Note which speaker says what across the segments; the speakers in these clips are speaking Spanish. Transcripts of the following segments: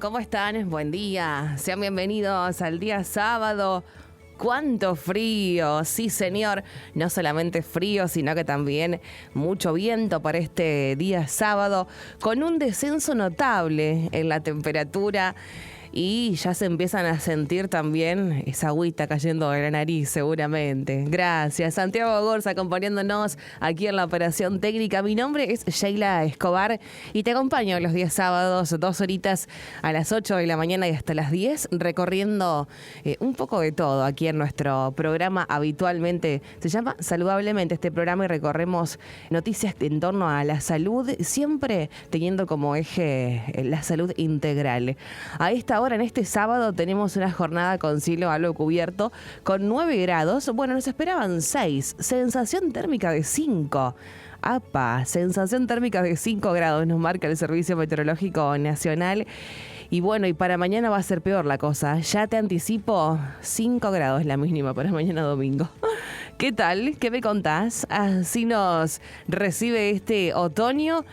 Speaker 1: ¿Cómo están? Buen día. Sean bienvenidos al día sábado. ¡Cuánto frío! Sí, señor. No solamente frío, sino que también mucho viento para este día sábado, con un descenso notable en la temperatura. Y ya se empiezan a sentir también esa agüita cayendo de la nariz, seguramente. Gracias. Santiago Gorza acompañándonos aquí en la operación técnica. Mi nombre es Sheila Escobar y te acompaño los días sábados, 2 horitas a las 8 de la mañana y hasta las 10, recorriendo un poco de todo aquí en nuestro programa. Habitualmente se llama Saludablemente este programa y recorremos noticias en torno a la salud, siempre teniendo como eje la salud integral. A esta hora, en este sábado, tenemos una jornada con cielo algo cubierto, con 9 grados. Bueno, nos esperaban 6. Sensación térmica de 5. ¡Apa! Sensación térmica de 5 grados nos marca el Servicio Meteorológico Nacional. Y bueno, y para mañana va a ser peor la cosa. Ya te anticipo, 5 grados la mínima para mañana domingo. ¿Qué tal? ¿Qué me contás? Así nos recibe este otoño.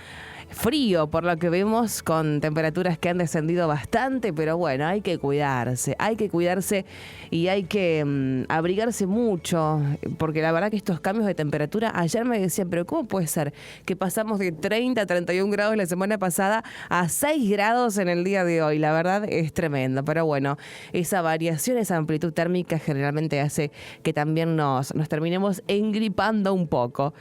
Speaker 1: Frío, por lo que vemos, con temperaturas que han descendido bastante, pero bueno, hay que cuidarse y hay que abrigarse mucho, porque la verdad que estos cambios de temperatura, ayer me decían, pero ¿cómo puede ser que pasamos de 30 a 31 grados la semana pasada a 6 grados en el día de hoy? La verdad es tremendo, pero bueno, esa variación, esa amplitud térmica generalmente hace que también nos terminemos engripando un poco.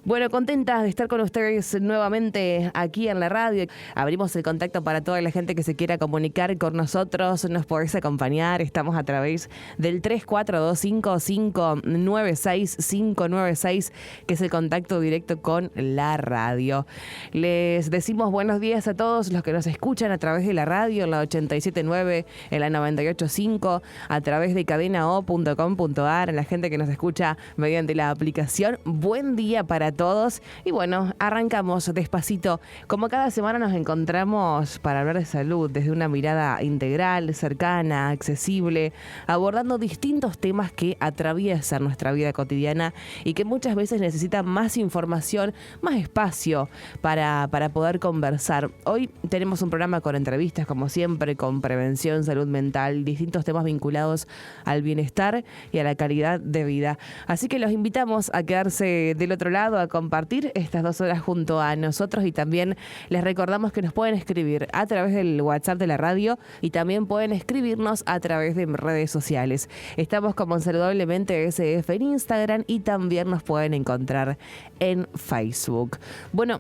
Speaker 1: Bueno, contenta de estar con ustedes nuevamente aquí en la radio. Abrimos el contacto para toda la gente que se quiera comunicar con nosotros. Nos podés acompañar. Estamos a través del 3425596596, que es el contacto directo con la radio. Les decimos buenos días a todos los que nos escuchan a través de la radio, en la 87.9, en la 98.5, a través de cadenao.com.ar, a la gente que nos escucha mediante la aplicación. Buen día para todos. Y bueno, arrancamos despacito. Como cada semana nos encontramos para hablar de salud desde una mirada integral, cercana, accesible, abordando distintos temas que atraviesan nuestra vida cotidiana y que muchas veces necesitan más información, más espacio para poder conversar. Hoy tenemos un programa con entrevistas, como siempre, con prevención, salud mental, distintos temas vinculados al bienestar y a la calidad de vida. Así que los invitamos a quedarse del otro lado, a compartir estas 2 horas junto a nosotros, y también les recordamos que nos pueden escribir a través del WhatsApp de la radio y también pueden escribirnos a través de redes sociales. Estamos como Saludablemente SF en Instagram y también nos pueden encontrar en Facebook. Bueno,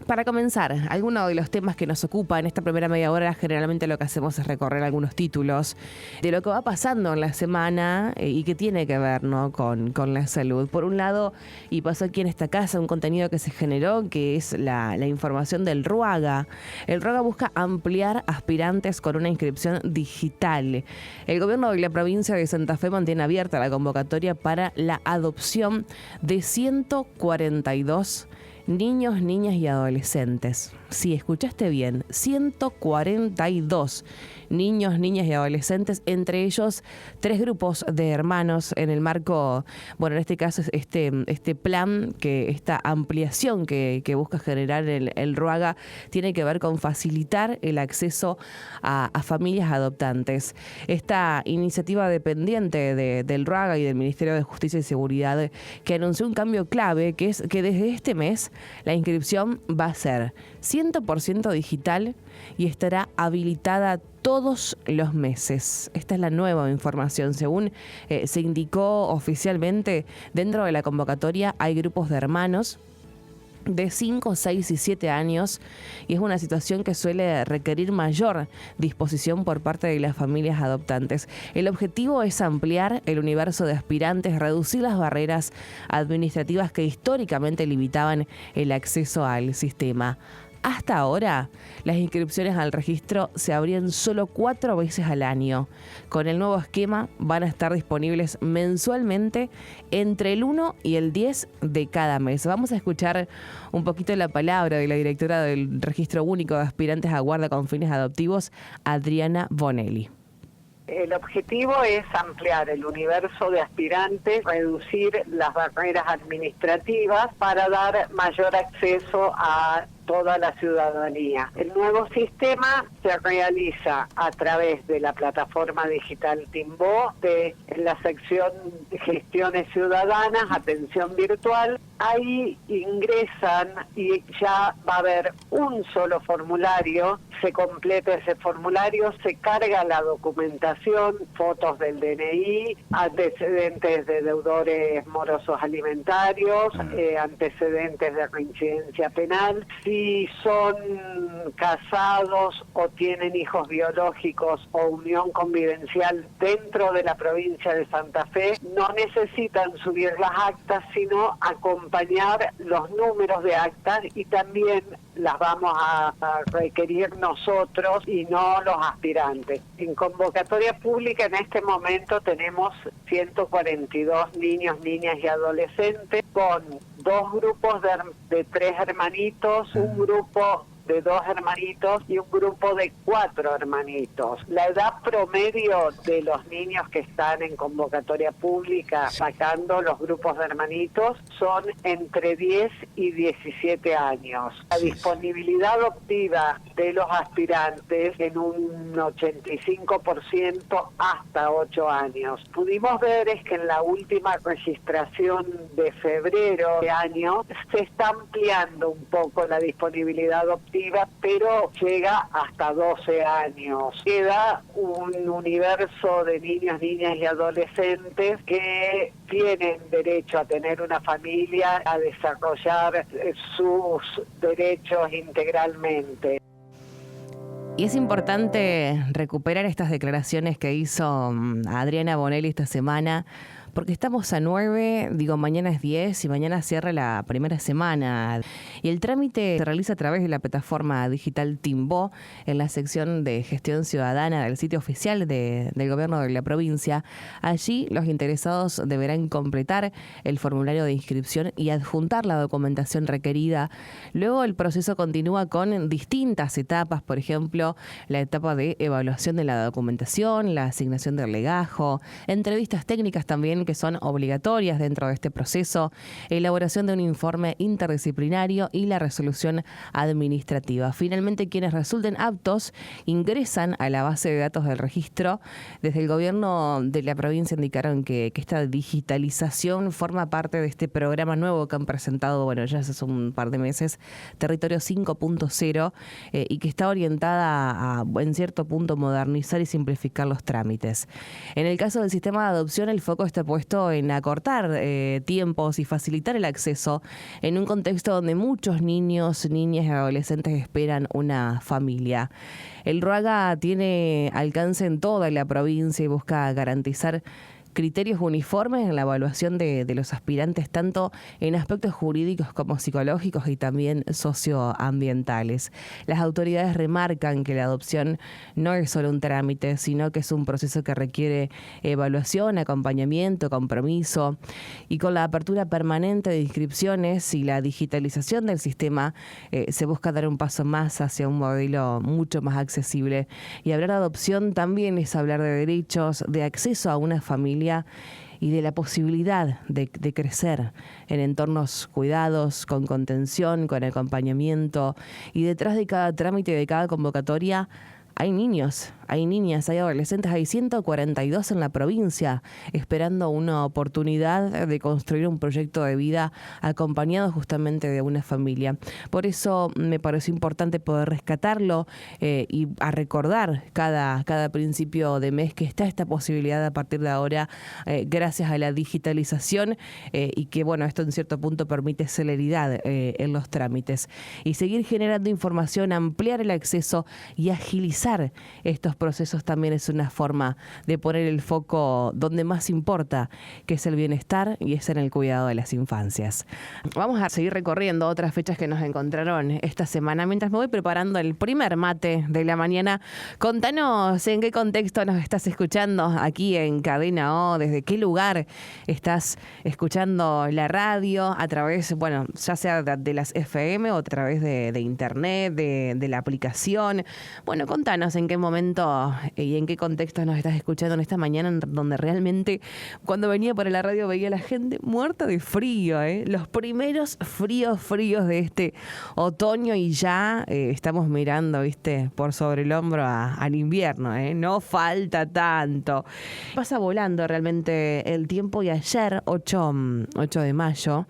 Speaker 1: para comenzar, algunos de los temas que nos ocupan en esta primera media hora, generalmente lo que hacemos es recorrer algunos títulos de lo que va pasando en la semana y que tiene que ver, ¿no?, con la salud. Por un lado, y pasó aquí en esta casa, un contenido que se generó, que es la información del RUAGA. El RUAGA busca ampliar aspirantes con una inscripción digital. El gobierno de la provincia de Santa Fe mantiene abierta la convocatoria para la adopción de 142 niños, niñas y adolescentes. Sí, escuchaste bien, 142 niños, niñas y adolescentes, entre ellos 3 grupos de hermanos en el marco, bueno, en este caso este plan, que esta ampliación que busca generar el RUAGA tiene que ver con facilitar el acceso a familias adoptantes. Esta iniciativa dependiente del RUAGA y del Ministerio de Justicia y Seguridad, que anunció un cambio clave, que es que desde este mes la inscripción va a ser 100% digital y estará habilitada todos los meses. Esta es la nueva información. Según se indicó oficialmente, dentro de la convocatoria hay grupos de hermanos de 5, 6 y 7 años, y es una situación que suele requerir mayor disposición por parte de las familias adoptantes. El objetivo es ampliar el universo de aspirantes, reducir las barreras administrativas que históricamente limitaban el acceso al sistema. Hasta ahora, las inscripciones al registro se abrían solo 4 veces al año. Con el nuevo esquema van a estar disponibles mensualmente entre el 1 y el 10 de cada mes. Vamos a escuchar un poquito la palabra de la directora del Registro Único de Aspirantes a Guarda con Fines Adoptivos, Adriana Bonelli.
Speaker 2: El objetivo es ampliar el universo de aspirantes, reducir las barreras administrativas para dar mayor acceso a toda la ciudadanía. El nuevo sistema se realiza a través de la plataforma digital Timbó, en la sección de gestiones ciudadanas, atención virtual. Ahí ingresan y ya va a haber un solo formulario, se completa ese formulario, se carga la documentación, fotos del DNI, antecedentes de deudores morosos alimentarios, antecedentes de reincidencia penal. Si son casados o tienen hijos biológicos o unión convivencial dentro de la provincia de Santa Fe, no necesitan subir las actas, sino acompañar los números de actas, y también las vamos a requerir nosotros y no los aspirantes. En convocatoria pública en este momento tenemos 142 niños, niñas y adolescentes con 2 grupos de 3 hermanitos, un grupo de 2 hermanitos y un grupo de 4 hermanitos. La edad promedio de los niños que están en convocatoria pública sacando los grupos de hermanitos son entre 10 y 17 años. La disponibilidad optiva de los aspirantes en un 85% hasta 8 años. Pudimos ver es que en la última registración de febrero de año se está ampliando un poco la disponibilidad optiva, pero llega hasta 12 años. Queda un universo de niños, niñas y adolescentes que tienen derecho a tener una familia, a desarrollar sus derechos integralmente.
Speaker 1: Y es importante recuperar estas declaraciones que hizo Adriana Bonelli esta semana, porque estamos a 9, mañana es 10 y mañana cierra la primera semana. Y el trámite se realiza a través de la plataforma digital Timbó, en la sección de gestión ciudadana del sitio oficial del gobierno de la provincia. Allí los interesados deberán completar el formulario de inscripción y adjuntar la documentación requerida. Luego el proceso continúa con distintas etapas, por ejemplo, la etapa de evaluación de la documentación, la asignación del legajo, entrevistas técnicas también que son obligatorias dentro de este proceso, elaboración de un informe interdisciplinario y la resolución administrativa. Finalmente, quienes resulten aptos ingresan a la base de datos del registro. Desde el gobierno de la provincia indicaron que esta digitalización forma parte de este programa nuevo que han presentado, ya hace un par de meses, Territorio 5.0, y que está orientada a, en cierto punto, modernizar y simplificar los trámites. En el caso del sistema de adopción, el foco está puesto en acortar tiempos y facilitar el acceso en un contexto donde muchos niños, niñas y adolescentes esperan una familia. El RUAGA tiene alcance en toda la provincia y busca garantizar criterios uniformes en la evaluación de los aspirantes, tanto en aspectos jurídicos como psicológicos y también socioambientales. Las autoridades remarcan que la adopción no es solo un trámite, sino que es un proceso que requiere evaluación, acompañamiento, compromiso, y con la apertura permanente de inscripciones y la digitalización del sistema se busca dar un paso más hacia un modelo mucho más accesible. Y hablar de adopción también es hablar de derechos, de acceso a una familia y de la posibilidad de crecer en entornos cuidados, con contención, con acompañamiento. Y detrás de cada trámite, de cada convocatoria, hay niños, hay niñas, hay adolescentes, hay 142 en la provincia esperando una oportunidad de construir un proyecto de vida acompañado justamente de una familia. Por eso me pareció importante poder rescatarlo y a recordar cada principio de mes que está esta posibilidad a partir de ahora, gracias a la digitalización y que, esto en cierto punto permite celeridad en los trámites. Y seguir generando información, ampliar el acceso y agilizar estos procesos también es una forma de poner el foco donde más importa, que es el bienestar y es en el cuidado de las infancias. Vamos a seguir recorriendo otras fechas que nos encontraron esta semana. Mientras me voy preparando el primer mate de la mañana, contanos en qué contexto nos estás escuchando aquí en Cadena O, desde qué lugar estás escuchando la radio, a través, ya sea de las FM o a través de internet, de la aplicación. Contanos en qué momento frío y en qué contexto nos estás escuchando en esta mañana en donde realmente cuando venía para la radio veía a la gente muerta de frío, los primeros fríos de este otoño y ya estamos mirando, viste, por sobre el hombro al invierno, no falta tanto. Pasa volando realmente el tiempo y ayer, 8 de mayo,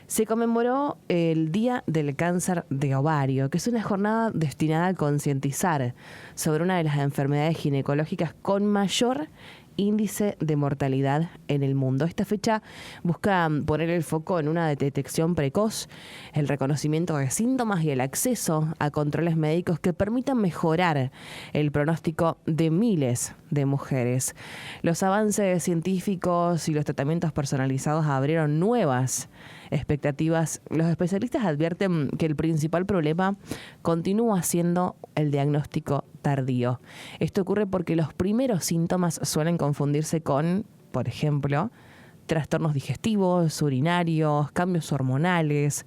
Speaker 1: se conmemoró el Día del Cáncer de Ovario, que es una jornada destinada a concientizar sobre una de las enfermedades ginecológicas con mayor índice de mortalidad en el mundo. Esta fecha busca poner el foco en una detección precoz, el reconocimiento de síntomas y el acceso a controles médicos que permitan mejorar el pronóstico de miles de mujeres. Los avances científicos y los tratamientos personalizados abrieron nuevas expectativas. Los especialistas advierten que el principal problema continúa siendo el diagnóstico tardío. Esto ocurre porque los primeros síntomas suelen confundirse con, por ejemplo, trastornos digestivos, urinarios, cambios hormonales,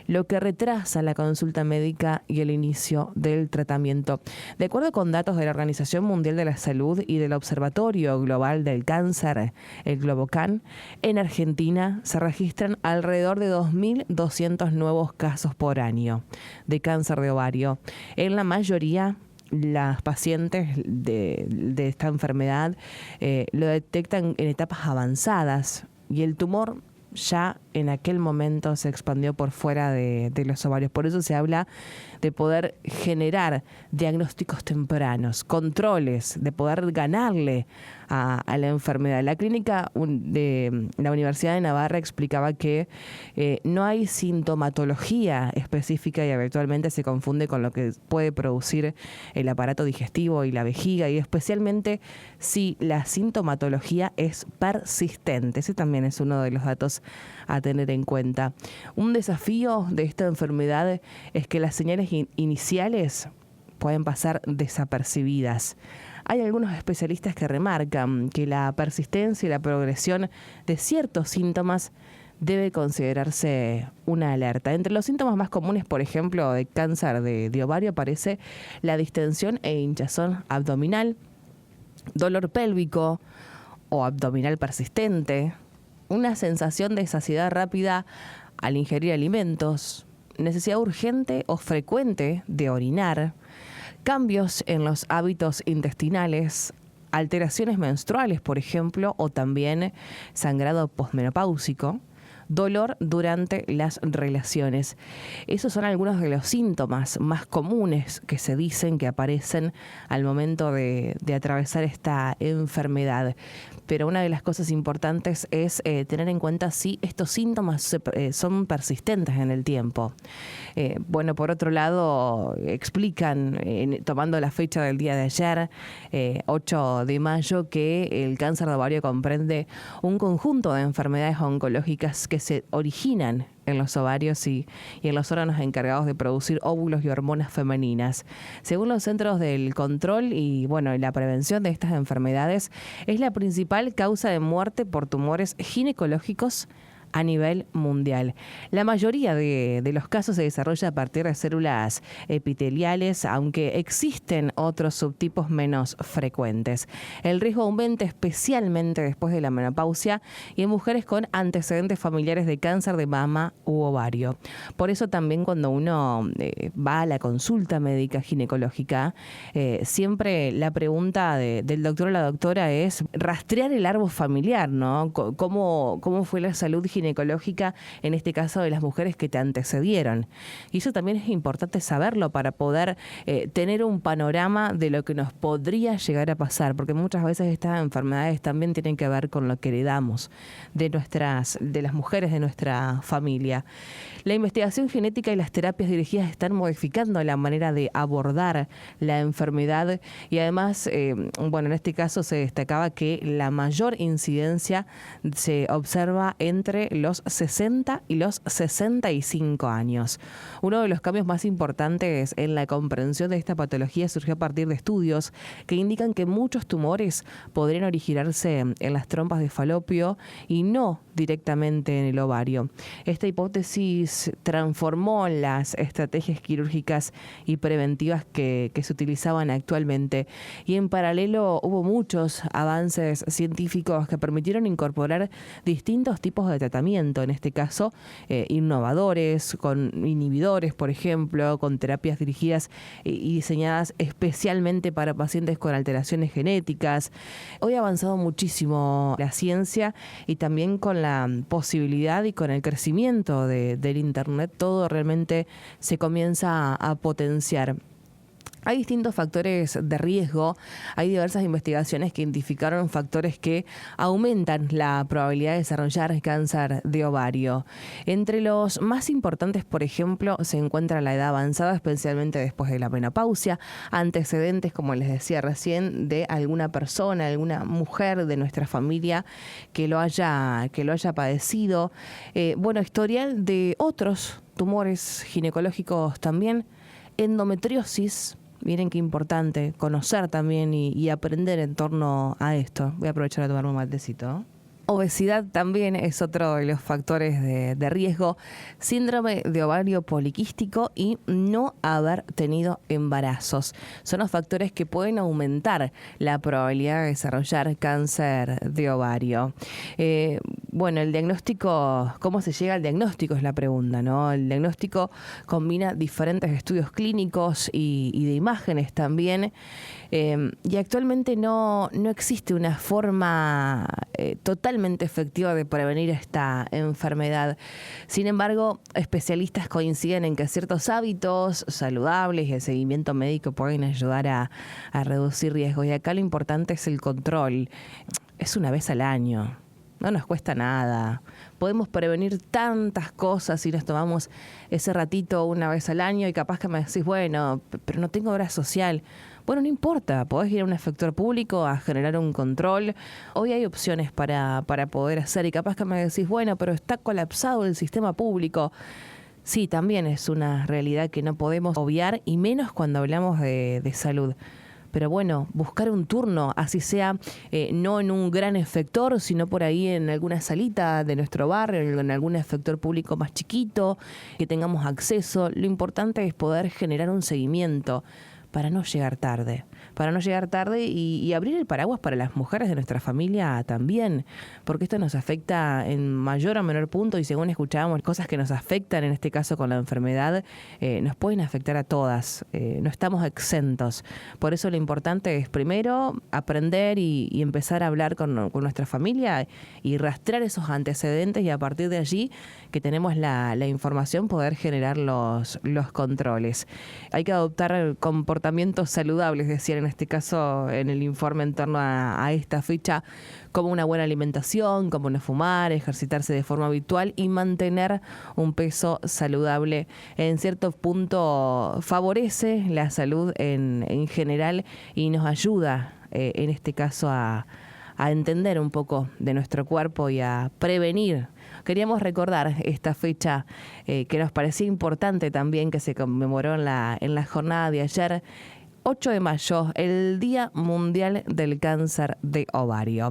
Speaker 1: lo que retrasa la consulta médica y el inicio del tratamiento. De acuerdo con datos de la Organización Mundial de la Salud y del Observatorio Global del Cáncer, el Globocan, en Argentina se registran alrededor de 2.200 nuevos casos por año de cáncer de ovario. En la mayoría, las pacientes de esta enfermedad lo detectan en etapas avanzadas y el tumor ya en aquel momento se expandió por fuera de los ovarios. Por eso se habla de poder generar diagnósticos tempranos, controles, de poder ganarle a la enfermedad. La clínica de la Universidad de Navarra explicaba que no hay sintomatología específica y habitualmente se confunde con lo que puede producir el aparato digestivo y la vejiga, y especialmente si la sintomatología es persistente. Ese también es uno de los datos a tener en cuenta. Un desafío de esta enfermedad es que las señales iniciales pueden pasar desapercibidas. Hay algunos especialistas que remarcan que la persistencia y la progresión de ciertos síntomas debe considerarse una alerta. Entre los síntomas más comunes, por ejemplo, de cáncer de ovario, aparece la distensión e hinchazón abdominal, dolor pélvico o abdominal persistente, una sensación de saciedad rápida al ingerir alimentos, necesidad urgente o frecuente de orinar, cambios en los hábitos intestinales, alteraciones menstruales, por ejemplo, o también sangrado posmenopáusico, dolor durante las relaciones. Esos son algunos de los síntomas más comunes que se dicen que aparecen al momento de atravesar esta enfermedad. Pero una de las cosas importantes es tener en cuenta si estos síntomas son persistentes en el tiempo. Bueno, por otro lado, explican, tomando la fecha del día de ayer, 8 de mayo, que el cáncer de ovario comprende un conjunto de enfermedades oncológicas que se originan en los ovarios y en los órganos encargados de producir óvulos y hormonas femeninas. Según los Centros del Control y la prevención de estas enfermedades, es la principal causa de muerte por tumores ginecológicos a nivel mundial. La mayoría de los casos se desarrolla a partir de células epiteliales, aunque existen otros subtipos menos frecuentes. El riesgo aumenta especialmente después de la menopausia y en mujeres con antecedentes familiares de cáncer de mama u ovario. Por eso también cuando uno va a la consulta médica ginecológica, siempre la pregunta del doctor o la doctora es rastrear el árbol familiar, ¿no? ¿Cómo fue la salud ginecológica, en este caso de las mujeres que te antecedieron? Y eso también es importante saberlo para poder tener un panorama de lo que nos podría llegar a pasar, porque muchas veces estas enfermedades también tienen que ver con lo que heredamos de las mujeres de nuestra familia. La investigación genética y las terapias dirigidas están modificando la manera de abordar la enfermedad y además, en este caso se destacaba que la mayor incidencia se observa entre los 60 y los 65 años. Uno de los cambios más importantes en la comprensión de esta patología surgió a partir de estudios que indican que muchos tumores podrían originarse en las trompas de falopio y no directamente en el ovario. Esta hipótesis transformó las estrategias quirúrgicas y preventivas que se utilizaban actualmente, y en paralelo hubo muchos avances científicos que permitieron incorporar distintos tipos de tratamiento, en este caso innovadores, con inhibidores, por ejemplo, con terapias dirigidas y diseñadas especialmente para pacientes con alteraciones genéticas. Hoy ha avanzado muchísimo la ciencia, y también con la posibilidad y con el crecimiento del Internet, todo realmente se comienza a potenciar. Hay distintos factores de riesgo. Hay diversas investigaciones que identificaron factores que aumentan la probabilidad de desarrollar cáncer de ovario. Entre los más importantes, por ejemplo, se encuentra la edad avanzada, especialmente después de la menopausia, antecedentes, como les decía recién, de alguna persona, alguna mujer de nuestra familia que lo haya padecido. Historial de otros tumores ginecológicos también, endometriosis. Miren qué importante conocer también y aprender en torno a esto. Voy a aprovechar a tomarme un matecito. Obesidad también es otro de los factores de riesgo, síndrome de ovario poliquístico y no haber tenido embarazos. Son los factores que pueden aumentar la probabilidad de desarrollar cáncer de ovario. El diagnóstico, ¿cómo se llega al diagnóstico? Es la pregunta, ¿no? El diagnóstico combina diferentes estudios clínicos y de imágenes también. Y actualmente no existe una forma totalmente efectiva de prevenir esta enfermedad. Sin embargo, especialistas coinciden en que ciertos hábitos saludables y el seguimiento médico pueden ayudar a reducir riesgos. Y acá lo importante es el control. Es una vez al año. No nos cuesta nada. Podemos prevenir tantas cosas si nos tomamos ese ratito una vez al año, y capaz que me decís, bueno, pero no tengo obra social. Bueno, no importa, podés ir a un efector público a generar un control. Hoy hay opciones para poder hacer, y capaz que me decís, bueno, pero está colapsado el sistema público. Sí, también es una realidad que no podemos obviar, y menos cuando hablamos de salud. Pero bueno, buscar un turno, así sea no en un gran efector, sino por ahí en alguna salita de nuestro barrio, en algún efector público más chiquito, que tengamos acceso. Lo importante es poder generar un seguimiento para no llegar tarde. Y abrir el paraguas para las mujeres de nuestra familia también, porque esto nos afecta en mayor o menor punto, y según escuchábamos, cosas que nos afectan, en este caso con la enfermedad, nos pueden afectar a todas, no estamos exentos. Por eso lo importante es primero aprender y empezar a hablar con nuestra familia y rastrear esos antecedentes, y a partir de allí, que tenemos la información, poder generar los controles. Hay que adoptar comportamientos saludables, decían en este caso en el informe en torno a esta fecha, como una buena alimentación, como no fumar, ejercitarse de forma habitual y mantener un peso saludable. En cierto punto favorece la salud en general, y nos ayuda en este caso a entender un poco de nuestro cuerpo y a prevenir. Queríamos recordar esta fecha que nos parecía importante también, que se conmemoró en la jornada de ayer, 8 de mayo, el Día Mundial del Cáncer de Ovario.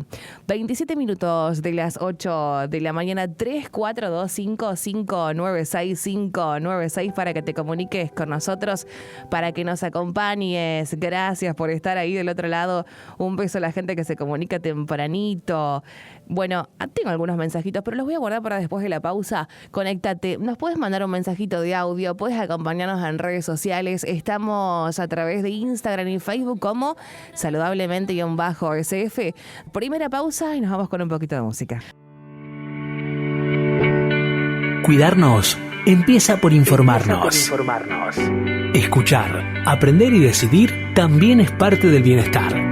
Speaker 1: 27 minutos de las 8 de la mañana, 3425596596 para que te comuniques con nosotros, para que nos acompañes. Gracias por estar ahí del otro lado. Un beso a la gente que se comunica tempranito. Bueno, tengo algunos mensajitos, pero los voy a guardar para después de la pausa. Conéctate, nos puedes mandar un mensajito de audio, puedes acompañarnos en redes sociales. Estamos a través de Instagram y Facebook como saludablemente_SF. Primera pausa y nos vamos con un poquito de música.
Speaker 3: Cuidarnos empieza por informarnos. Escuchar, aprender y decidir también es parte del bienestar.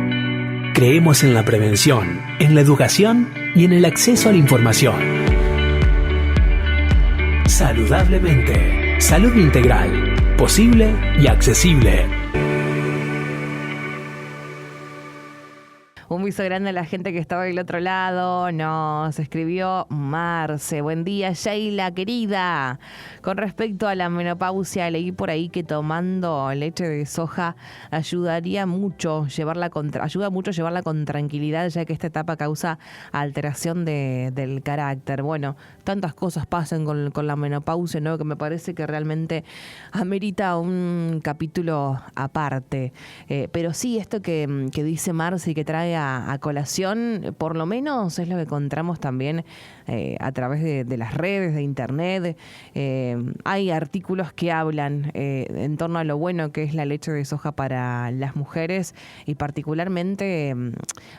Speaker 3: Creemos en la prevención, en la educación y en el acceso a la información. Saludablemente. Salud integral, posible y accesible.
Speaker 1: Un beso grande a la gente que estaba del otro lado. Nos escribió Marce. Buen día, Sheila, querida. Con respecto a la menopausia, leí por ahí que tomando leche de soja ayuda mucho llevarla con tranquilidad, ya que esta etapa causa alteración del carácter. Bueno, tantas cosas pasan con la menopausia, ¿no? Que me parece que realmente amerita un capítulo aparte. Pero sí, esto que dice Marci, que trae a colación, por lo menos es lo que encontramos también a través de las redes, de internet. Hay artículos que hablan en torno a lo bueno que es la leche de soja para las mujeres y particularmente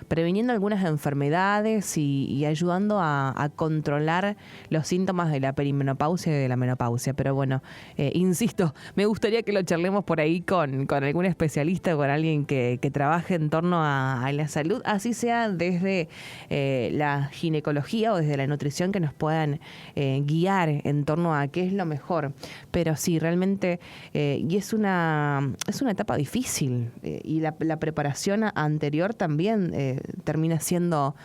Speaker 1: previniendo algunas enfermedades y ayudando a controlar los síntomas de la perimenopausia y de la menopausia. Pero bueno, insisto, me gustaría que lo charlemos por ahí con algún especialista, con alguien que trabaje en torno a la salud, así sea desde la ginecología o desde la nutrición, que nos puedan guiar en torno a qué es lo mejor. Pero sí, realmente, y es una etapa difícil, y la preparación anterior también termina siendo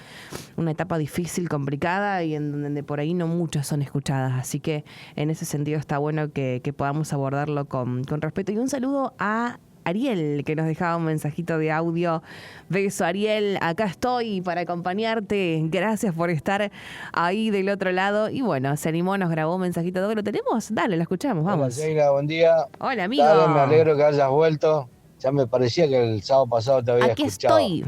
Speaker 1: una etapa difícil, complicada, y en donde por ahí no muchas son escuchadas. Así que en ese sentido está bueno que podamos abordarlo con respeto. Y un saludo a Ariel, que nos dejaba un mensajito de audio. Beso, Ariel, acá estoy para acompañarte. Gracias por estar ahí del otro lado. Y bueno, se animó, nos grabó un mensajito de audio. ¿Lo tenemos? Dale, lo escuchamos, vamos.
Speaker 4: Hola, Sheila, buen día.
Speaker 1: Hola, amigo.
Speaker 4: Dale, me alegro que hayas vuelto. Ya me parecía que el sábado pasado te había
Speaker 1: Aquí
Speaker 4: escuchado.
Speaker 1: estoy.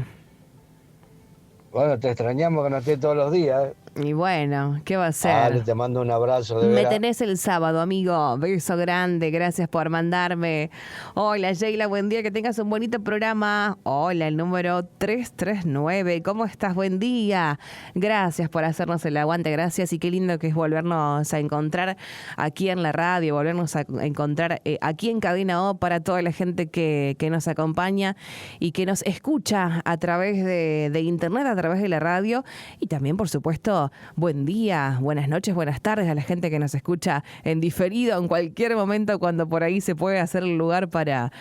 Speaker 4: Bueno, te extrañamos que no estés todos los días.
Speaker 1: Y bueno, ¿qué va a ser?
Speaker 4: Dale, te mando un abrazo de
Speaker 1: Me
Speaker 4: veras.
Speaker 1: tenés el sábado, amigo. Beso grande, gracias por mandarme. Hola, Sheila, buen día, que tengas un bonito programa. Hola, el número 339. ¿Cómo estás? Buen día. Gracias por hacernos el aguante, gracias. Y qué lindo que es volvernos a encontrar aquí en la radio, volvernos a encontrar aquí en Cadena O para toda la gente que nos acompaña y que nos escucha a través de internet, a través de la radio. Y también, por supuesto, buen día, buenas noches, buenas tardes a la gente que nos escucha en diferido en cualquier momento, cuando por ahí se puede hacer el lugar para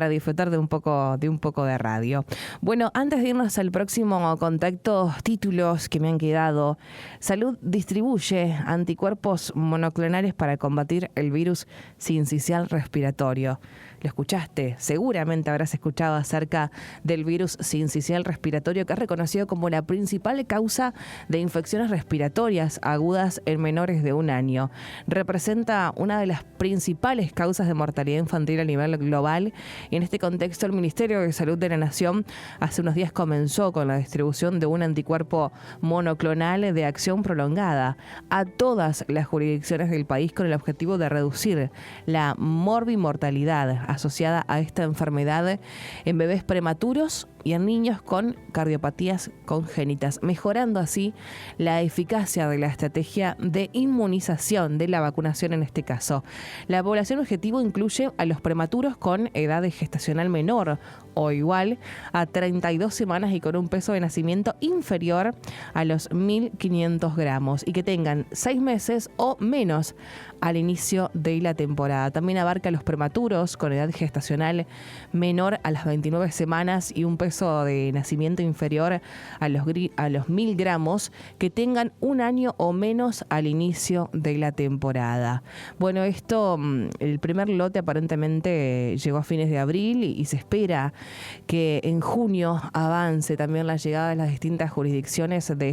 Speaker 1: disfrutar de un poco de radio. Bueno, antes de irnos al próximo contacto, títulos que me han quedado. Salud distribuye anticuerpos monoclonales para combatir el virus sincicial respiratorio. Lo escuchaste, seguramente habrás escuchado acerca del virus sincicial respiratorio, que es reconocido como la principal causa de infecciones respiratorias agudas en menores de 1 año. Representa una de las principales causas de mortalidad infantil a nivel global, y en este contexto el Ministerio de Salud de la Nación hace unos días comenzó con la distribución de un anticuerpo monoclonal de acción prolongada a todas las jurisdicciones del país, con el objetivo de reducir la morbimortalidad asociada a esta enfermedad en bebés prematuros y en niños con cardiopatías congénitas, mejorando así la eficacia de la estrategia de inmunización, de la vacunación en este caso. La población objetivo incluye a los prematuros con edad gestacional menor o igual a 32 semanas y con un peso de nacimiento inferior a los 1.500 gramos y que tengan 6 meses o menos al inicio de la temporada. También abarca a los prematuros con edad gestacional menor a las 29 semanas y un peso de nacimiento inferior a los 1.000 gramos que tengan 1 año o menos al inicio de la temporada. Bueno, esto, el primer lote aparentemente llegó a fines de abril y se espera que en junio avance también la llegada de las distintas jurisdicciones de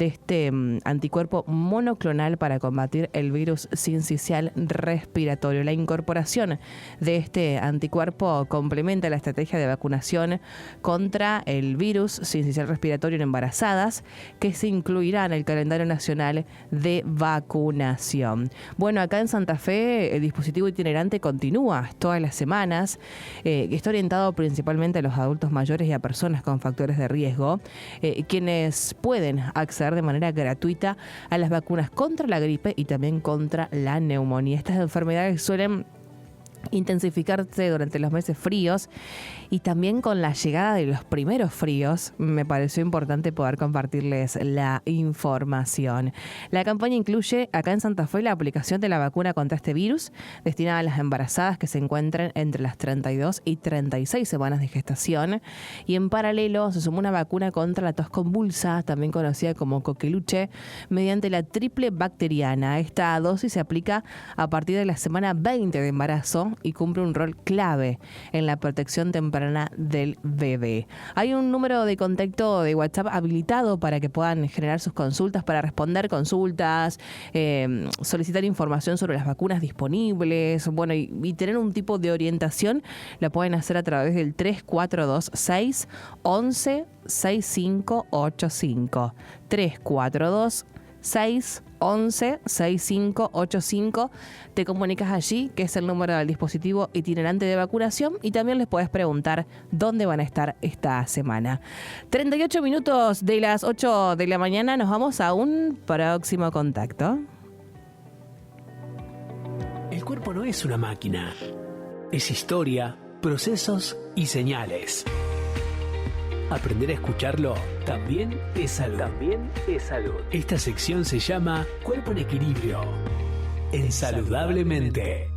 Speaker 1: este anticuerpo monoclonal para combatir el virus sincicial respiratorio. La incorporación de este anticuerpo complementa la estrategia de vacunación contra el virus sincicial respiratorio en embarazadas, que se incluirá en el calendario nacional de vacunación. Bueno, acá en Santa Fe el dispositivo itinerante continúa todas las semanas, está orientado principalmente a los adultos mayores y a personas con factores de riesgo, quienes pueden acceder de manera gratuita a las vacunas contra la gripe y también contra la neumonía. Estas enfermedades suelen intensificarse durante los meses fríos y también con la llegada de los primeros fríos me pareció importante poder compartirles la información. La campaña incluye acá en Santa Fe la aplicación de la vacuna contra este virus destinada a las embarazadas que se encuentren entre las 32 y 36 semanas de gestación, y en paralelo se sumó una vacuna contra la tos convulsa, también conocida como coqueluche, mediante la triple bacteriana. Esta dosis se aplica a partir de la semana 20 de embarazo y cumple un rol clave en la protección temprana del bebé. Hay un número de contacto de WhatsApp habilitado para que puedan generar sus consultas, para responder consultas, solicitar información sobre las vacunas disponibles, bueno, y tener un tipo de orientación. La pueden hacer a través del 3426 11 6585. 342 611 6585. Te comunicas allí, que es el número del dispositivo itinerante de vacunación, y también les puedes preguntar dónde van a estar esta semana. 38 minutos de las 8 de la mañana, nos vamos a un próximo contacto.
Speaker 3: El cuerpo no es una máquina, es historia, procesos y señales. Aprender a escucharlo también es salud. Esta sección se llama Cuerpo en Equilibrio, en Saludablemente.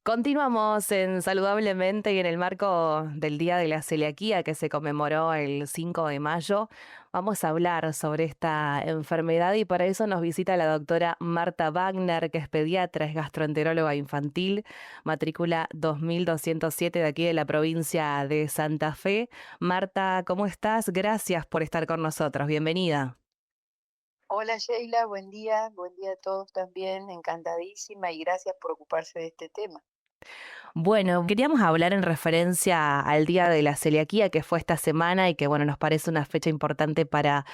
Speaker 1: Continuamos en Saludablemente y en el marco del Día de la Celiaquía que se conmemoró el 5 de mayo. Vamos a hablar sobre esta enfermedad y para eso nos visita la doctora Marta Wagner, que es pediatra, es gastroenteróloga infantil, matrícula 2207 de aquí de la provincia de Santa Fe. Marta, ¿cómo estás? Gracias por estar con nosotros. Bienvenida.
Speaker 5: Hola Sheila, buen día a todos también, encantadísima y gracias por ocuparse de este tema.
Speaker 1: Bueno, queríamos hablar en referencia al Día de la Celiaquía que fue esta semana y que, bueno, nos parece una fecha importante para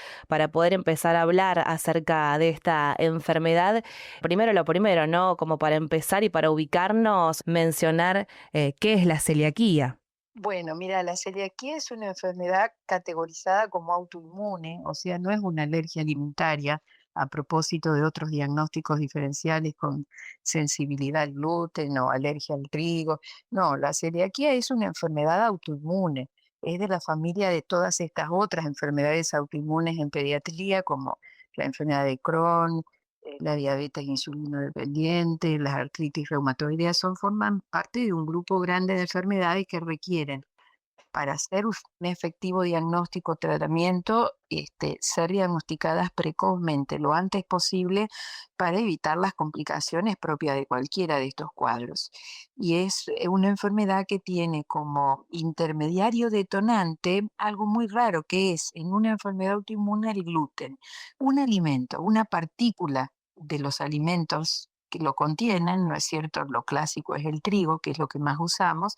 Speaker 1: poder empezar a hablar acerca de esta enfermedad. Primero lo primero, ¿no? Como para empezar y para ubicarnos, mencionar qué es la celiaquía.
Speaker 5: Bueno, mira, la celiaquía es una enfermedad categorizada como autoinmune, o sea, no es una alergia alimentaria, a propósito de otros diagnósticos diferenciales con sensibilidad al gluten o alergia al trigo. No, la celiaquía es una enfermedad autoinmune, es de la familia de todas estas otras enfermedades autoinmunes en pediatría, como la enfermedad de Crohn, la diabetes insulino dependiente, las artritis reumatoideas, forman parte de un grupo grande de enfermedades que requieren, para hacer un efectivo diagnóstico o tratamiento, ser diagnosticadas precozmente, lo antes posible, para evitar las complicaciones propias de cualquiera de estos cuadros. Y es una enfermedad que tiene como intermediario detonante algo muy raro, que es en una enfermedad autoinmune el gluten. Un alimento, una partícula de los alimentos que lo contienen, ¿no es cierto? Lo clásico es el trigo, que es lo que más usamos,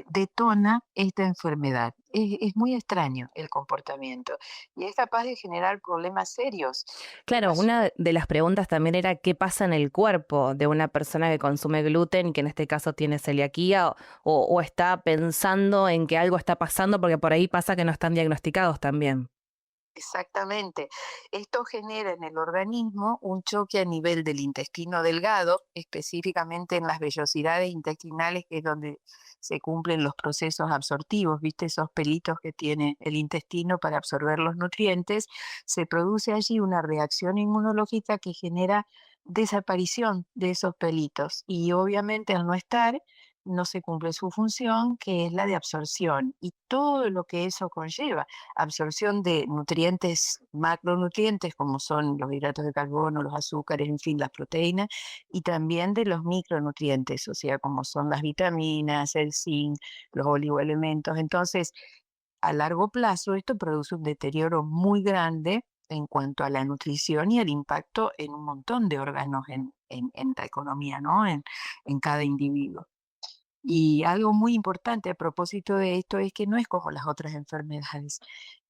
Speaker 5: detona esta enfermedad. Es muy extraño el comportamiento y es capaz de generar problemas serios.
Speaker 1: Claro, una de las preguntas también era qué pasa en el cuerpo de una persona que consume gluten, que en este caso tiene celiaquía, o está pensando en que algo está pasando, porque por ahí pasa que no están diagnosticados también.
Speaker 5: Exactamente. Esto genera en el organismo un choque a nivel del intestino delgado, específicamente en las vellosidades intestinales, que es donde se cumplen los procesos absortivos, ¿viste? Esos pelitos que tiene el intestino para absorber los nutrientes. Se produce allí una reacción inmunológica que genera desaparición de esos pelitos y obviamente al no estar, no se cumple su función, que es la de absorción y todo lo que eso conlleva. Absorción de nutrientes, macronutrientes, como son los hidratos de carbono, los azúcares, en fin, las proteínas, y también de los micronutrientes, o sea, como son las vitaminas, el zinc, los oligoelementos. Entonces, a largo plazo, esto produce un deterioro muy grande en cuanto a la nutrición y el impacto en un montón de órganos en la economía, ¿no? En cada individuo. Y algo muy importante a propósito de esto es que no es como las otras enfermedades.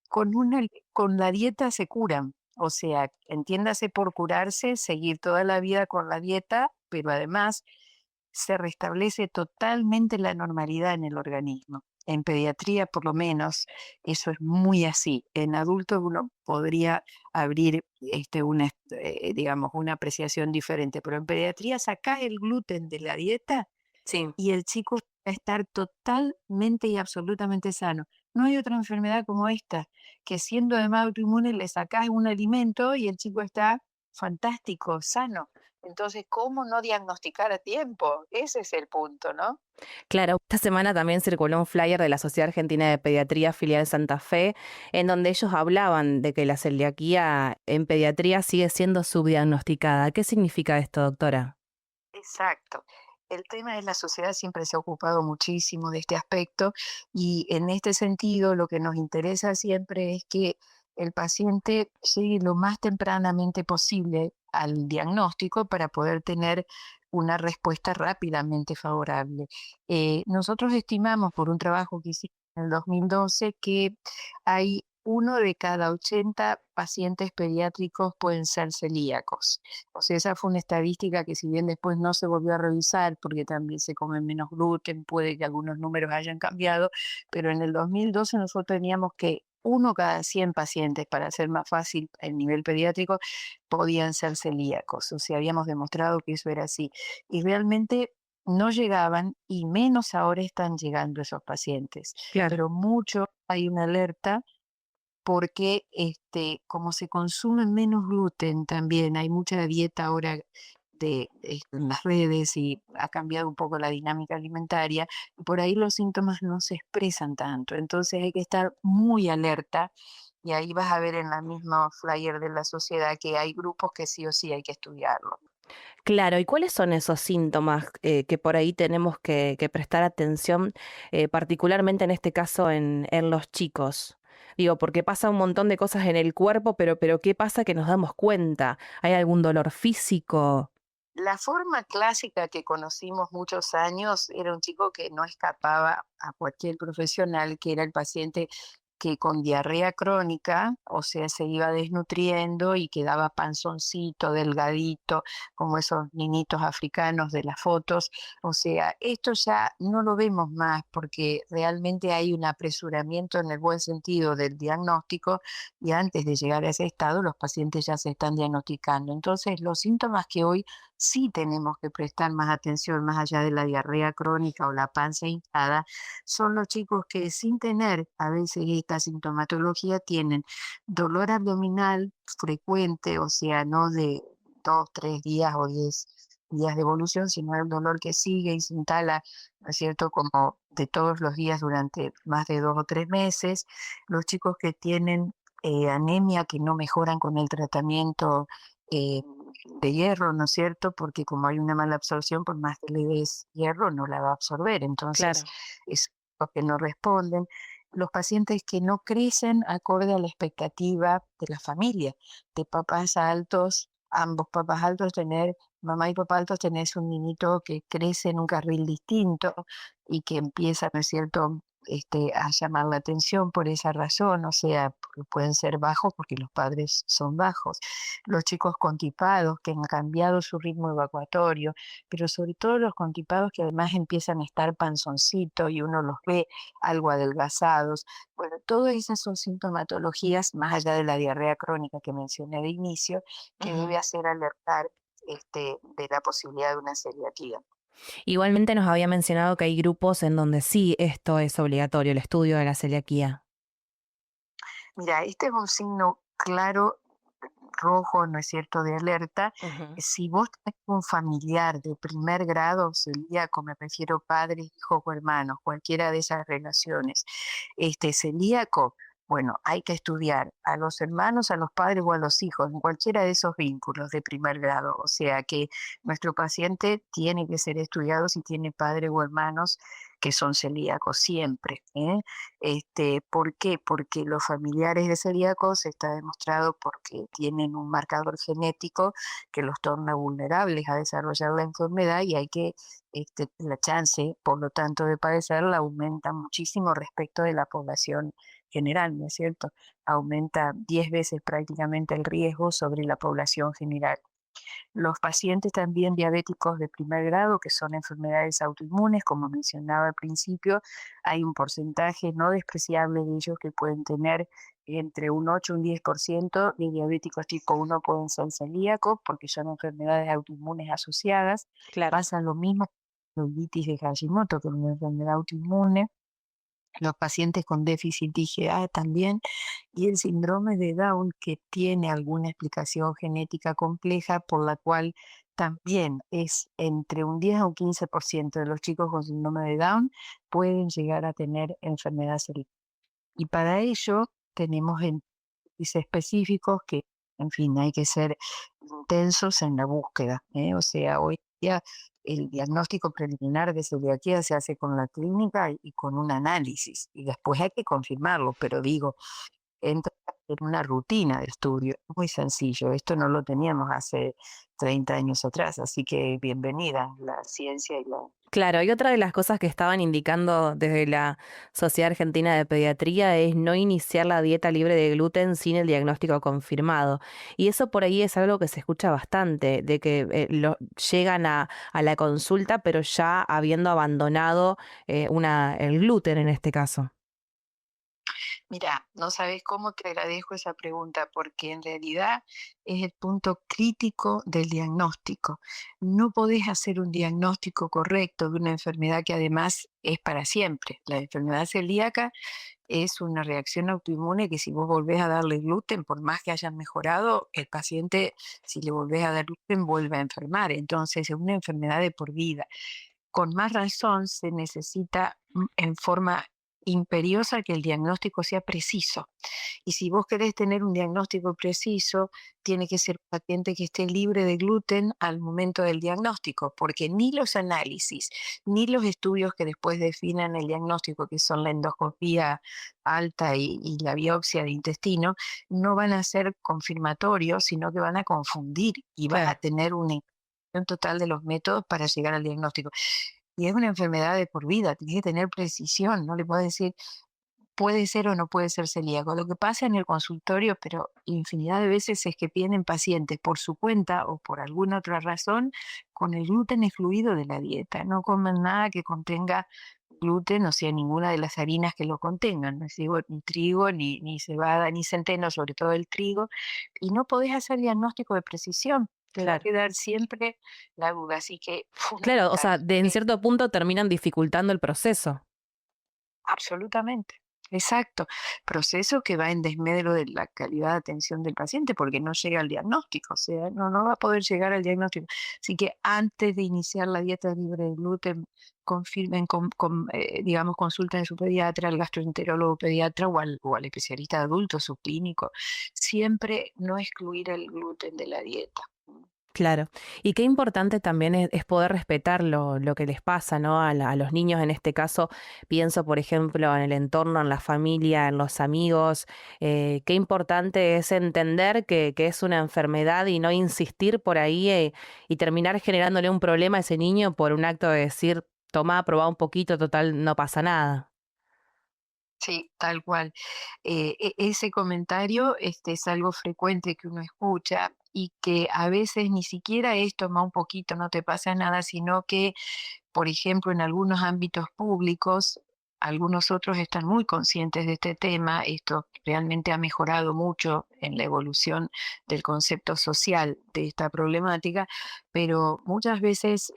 Speaker 5: Con la dieta se curan, o sea, entiéndase por curarse, seguir toda la vida con la dieta, pero además se restablece totalmente la normalidad en el organismo. En pediatría, por lo menos, eso es muy así. En adultos uno podría abrir digamos, una apreciación diferente, pero en pediatría sacás el gluten de la dieta Sí. Y el chico va a estar totalmente y absolutamente sano. No hay otra enfermedad como esta, que siendo además autoinmune le sacás un alimento y el chico está fantástico, sano. Entonces, ¿cómo no diagnosticar a tiempo? Ese es el punto, ¿no?
Speaker 1: Claro, esta semana también circuló un flyer de la Sociedad Argentina de Pediatría Filial Santa Fe, en donde ellos hablaban de que la celiaquía en pediatría sigue siendo subdiagnosticada. ¿Qué significa esto, doctora?
Speaker 5: Exacto. El tema es la sociedad siempre se ha ocupado muchísimo de este aspecto y en este sentido lo que nos interesa siempre es que el paciente llegue lo más tempranamente posible al diagnóstico para poder tener una respuesta rápidamente favorable. Nosotros estimamos por un trabajo que hicimos en el 2012 que hay 1 de cada 80 pacientes pediátricos pueden ser celíacos. O sea, esa fue una estadística que si bien después no se volvió a revisar porque también se come menos gluten, puede que algunos números hayan cambiado, pero en el 2012 nosotros teníamos que 1 cada 100 pacientes, para hacer más fácil el nivel pediátrico, podían ser celíacos. O sea, habíamos demostrado que eso era así. Y realmente no llegaban y menos ahora están llegando esos pacientes.
Speaker 1: Claro.
Speaker 5: Pero mucho hay una alerta porque, como se consume menos gluten también, hay mucha dieta ahora en las redes y ha cambiado un poco la dinámica alimentaria, y por ahí los síntomas no se expresan tanto. Entonces hay que estar muy alerta y ahí vas a ver en la misma flyer de la sociedad que hay grupos que sí o sí hay que estudiarlo.
Speaker 1: Claro, ¿y cuáles son esos síntomas que por ahí tenemos que prestar atención, particularmente en este caso en los chicos? Digo, porque pasa un montón de cosas en el cuerpo, pero ¿qué pasa que nos damos cuenta? ¿Hay algún dolor físico?
Speaker 5: La forma clásica que conocimos muchos años era un chico que no escapaba a cualquier profesional, que era el paciente que con diarrea crónica, o sea, se iba desnutriendo y quedaba panzoncito, delgadito, como esos niñitos africanos de las fotos. O sea, esto ya no lo vemos más porque realmente hay un apresuramiento en el buen sentido del diagnóstico y antes de llegar a ese estado los pacientes ya se están diagnosticando. Entonces, los síntomas que hoy sí tenemos que prestar más atención, más allá de la diarrea crónica o la panza hinchada, son los chicos que sin tener a veces esta sintomatología tienen dolor abdominal frecuente, o sea, no de 2, 3 días o 10 días de evolución, sino el dolor que sigue y se instala, ¿no es cierto?, como de todos los días durante más de 2 o 3 meses. Los chicos que tienen anemia, que no mejoran con el tratamiento eh, de hierro, ¿no es cierto? Porque como hay una mala absorción, por más que le des hierro, no la va a absorber. Entonces,
Speaker 1: Claro.
Speaker 5: es los que no responden. Los pacientes que no crecen acorde a la expectativa de la familia, de papás altos, ambos papás altos, tener, mamá y papá altos, tenés un niñito que crece en un carril distinto y que empieza, ¿no es cierto?, a llamar la atención por esa razón, o sea, porque pueden ser bajos porque los padres son bajos. Los chicos constipados que han cambiado su ritmo evacuatorio, pero sobre todo los constipados que además empiezan a estar panzoncitos y uno los ve algo adelgazados. Bueno, todas esas son sintomatologías, más allá de la diarrea crónica que mencioné de inicio, que
Speaker 1: Ujú.
Speaker 5: debe hacer alertar de la posibilidad de una celiaquía.
Speaker 1: Igualmente nos había mencionado que hay grupos en donde sí esto es obligatorio, el estudio de la celiaquía.
Speaker 5: Mira, este es un signo claro, rojo, ¿no es cierto?, de alerta.
Speaker 1: Ujú.
Speaker 5: Si vos tenés un familiar de primer grado celíaco, me refiero padres, hijos o hermanos, cualquiera de esas relaciones, celíaco, bueno, hay que estudiar a los hermanos, a los padres o a los hijos, en cualquiera de esos vínculos de primer grado. O sea que nuestro paciente tiene que ser estudiado si tiene padres o hermanos que son celíacos siempre, ¿eh? ¿Por qué? Porque los familiares de celíacos está demostrado porque tienen un marcador genético que los torna vulnerables a desarrollar la enfermedad y hay que, la chance, por lo tanto, de padecerla aumenta muchísimo respecto de la población general, ¿no es cierto? Aumenta 10 veces prácticamente el riesgo sobre la población general. Los pacientes también diabéticos de primer grado, que son enfermedades autoinmunes, como mencionaba al principio, hay un porcentaje no despreciable de ellos que pueden tener entre un 8 y un 10% de diabéticos tipo 1 pueden ser celíacos porque son enfermedades autoinmunes asociadas.
Speaker 1: Claro.
Speaker 5: Pasa lo mismo tiroiditis de Hashimoto, que es una enfermedad autoinmune, los pacientes con déficit IgA también, y el síndrome de Down, que tiene alguna explicación genética compleja por la cual también es entre un 10 a un 15% de los chicos con síndrome de Down pueden llegar a tener enfermedad celíaca. Y para ello tenemos específicos que, en fin, hay que ser intensos en la búsqueda, ¿eh? O sea, hoy día el diagnóstico preliminar de celiaquía se hace con la clínica y con un análisis, y después hay que confirmarlo, pero digo, entra en una rutina de estudio, es muy sencillo, esto no lo teníamos hace 30 años atrás, así que bienvenida la ciencia y la...
Speaker 1: Claro, y otra de las cosas que estaban indicando desde la Sociedad Argentina de Pediatría es no iniciar la dieta libre de gluten sin el diagnóstico confirmado. Y eso por ahí es algo que se escucha bastante, de que llegan a la consulta, pero ya habiendo abandonado el gluten en este caso.
Speaker 5: Mira, no sabes cómo te agradezco esa pregunta, porque en realidad es el punto crítico del diagnóstico. No podés hacer un diagnóstico correcto de una enfermedad que además es para siempre. La enfermedad celíaca es una reacción autoinmune que si vos volvés a darle gluten, por más que hayan mejorado, el paciente, si le volvés a dar gluten, vuelve a enfermar. Entonces es una enfermedad de por vida. Con más razón se necesita en forma imperiosa que el diagnóstico sea preciso. Y si vos querés tener un diagnóstico preciso, tiene que ser un paciente que esté libre de gluten al momento del diagnóstico, porque ni los análisis, ni los estudios que después definan el diagnóstico, que son la endoscopía alta y la biopsia de intestino, no van a ser confirmatorios, sino que van a confundir y van a
Speaker 1: Claro.
Speaker 5: tener una total de los métodos para llegar al diagnóstico. Y es una enfermedad de por vida, tienes que tener precisión, no le puedes decir puede ser o no puede ser celíaco. Lo que pasa en el consultorio, pero infinidad de veces, es que vienen pacientes por su cuenta o por alguna otra razón con el gluten excluido de la dieta. No comen nada que contenga gluten, o sea, ninguna de las harinas que lo contengan. No digo ni trigo, ni cebada, ni centeno, sobre todo el trigo. Y no podés hacer diagnóstico de precisión. Te va a
Speaker 1: Claro.
Speaker 5: quedar siempre la duda. Así que
Speaker 1: Claro, o
Speaker 5: fundamental.
Speaker 1: sea, en cierto punto terminan dificultando el proceso.
Speaker 5: Absolutamente, exacto. Proceso que va en desmedro de la calidad de atención del paciente porque no llega al diagnóstico, o sea, no va a poder llegar al diagnóstico. Así que antes de iniciar la dieta libre de gluten, confirmen, digamos, consulten a su pediatra, al gastroenterólogo pediatra o al especialista de adultos, su clínico. Siempre no excluir el gluten de la dieta.
Speaker 1: Claro. Y qué importante también es poder respetar lo que les pasa, ¿no? A los niños en este caso, pienso, por ejemplo, en el entorno, en la familia, en los amigos. Qué importante es entender que es una enfermedad y no insistir por ahí y terminar generándole un problema a ese niño por un acto de decir, toma, probá un poquito, total, no pasa nada.
Speaker 5: Sí, tal cual. Ese comentario es algo frecuente que uno escucha y que a veces ni siquiera es toma un poquito, no te pasa nada, sino que, por ejemplo, en algunos ámbitos públicos, algunos otros están muy conscientes de este tema. Esto realmente ha mejorado mucho en la evolución del concepto social de esta problemática, pero muchas veces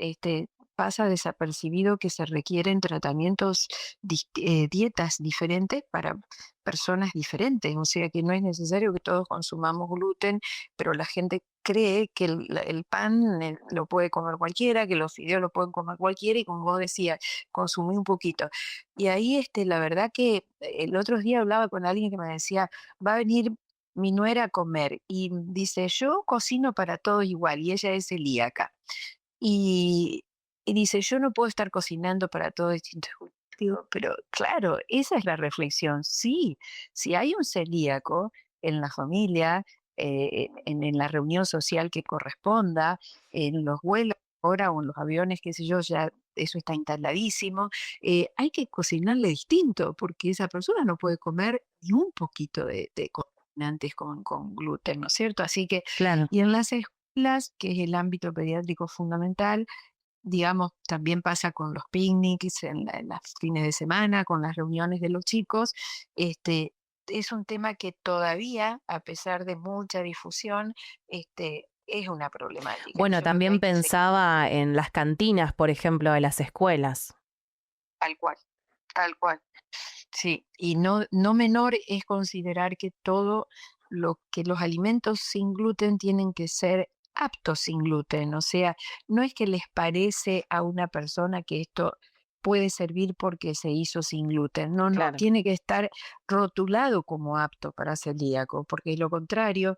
Speaker 5: pasa desapercibido que se requieren tratamientos, dietas diferentes para personas diferentes. O sea que no es necesario que todos consumamos gluten, pero la gente cree que el pan lo puede comer cualquiera, que los fideos lo pueden comer cualquiera, y como vos decías, consumí un poquito. Y ahí la verdad que el otro día hablaba con alguien que me decía, va a venir mi nuera a comer y dice, yo cocino para todos igual y ella es celíaca. Y, y dice, yo no puedo estar cocinando para todos distintos gustos. Digo, pero claro, esa es la reflexión. Sí, si hay un celíaco en la familia, en la reunión social que corresponda, en los vuelos ahora o en los aviones, qué sé yo, ya eso está instaladísimo, hay que cocinarle distinto porque esa persona no puede comer ni un poquito de contaminantes con gluten, ¿no es cierto? Así que,
Speaker 1: Claro.
Speaker 5: y en las escuelas, que es el ámbito pediátrico fundamental, digamos, también pasa con los picnics en las fines de semana, con las reuniones de los chicos. Es un tema que todavía, a pesar de mucha difusión, es una problemática.
Speaker 1: Bueno,
Speaker 5: Yo creo que
Speaker 1: también
Speaker 5: hay que seguir
Speaker 1: pensaba en las cantinas, por ejemplo, de las escuelas.
Speaker 5: tal cual, tal cual. Sí, y no menor es considerar que todo lo que los alimentos sin gluten tienen que ser aptos sin gluten. O sea, no es que les parece a una persona que esto puede servir porque se hizo sin gluten. No, no,
Speaker 1: Claro.
Speaker 5: tiene que estar rotulado como apto para celíaco, porque de lo contrario,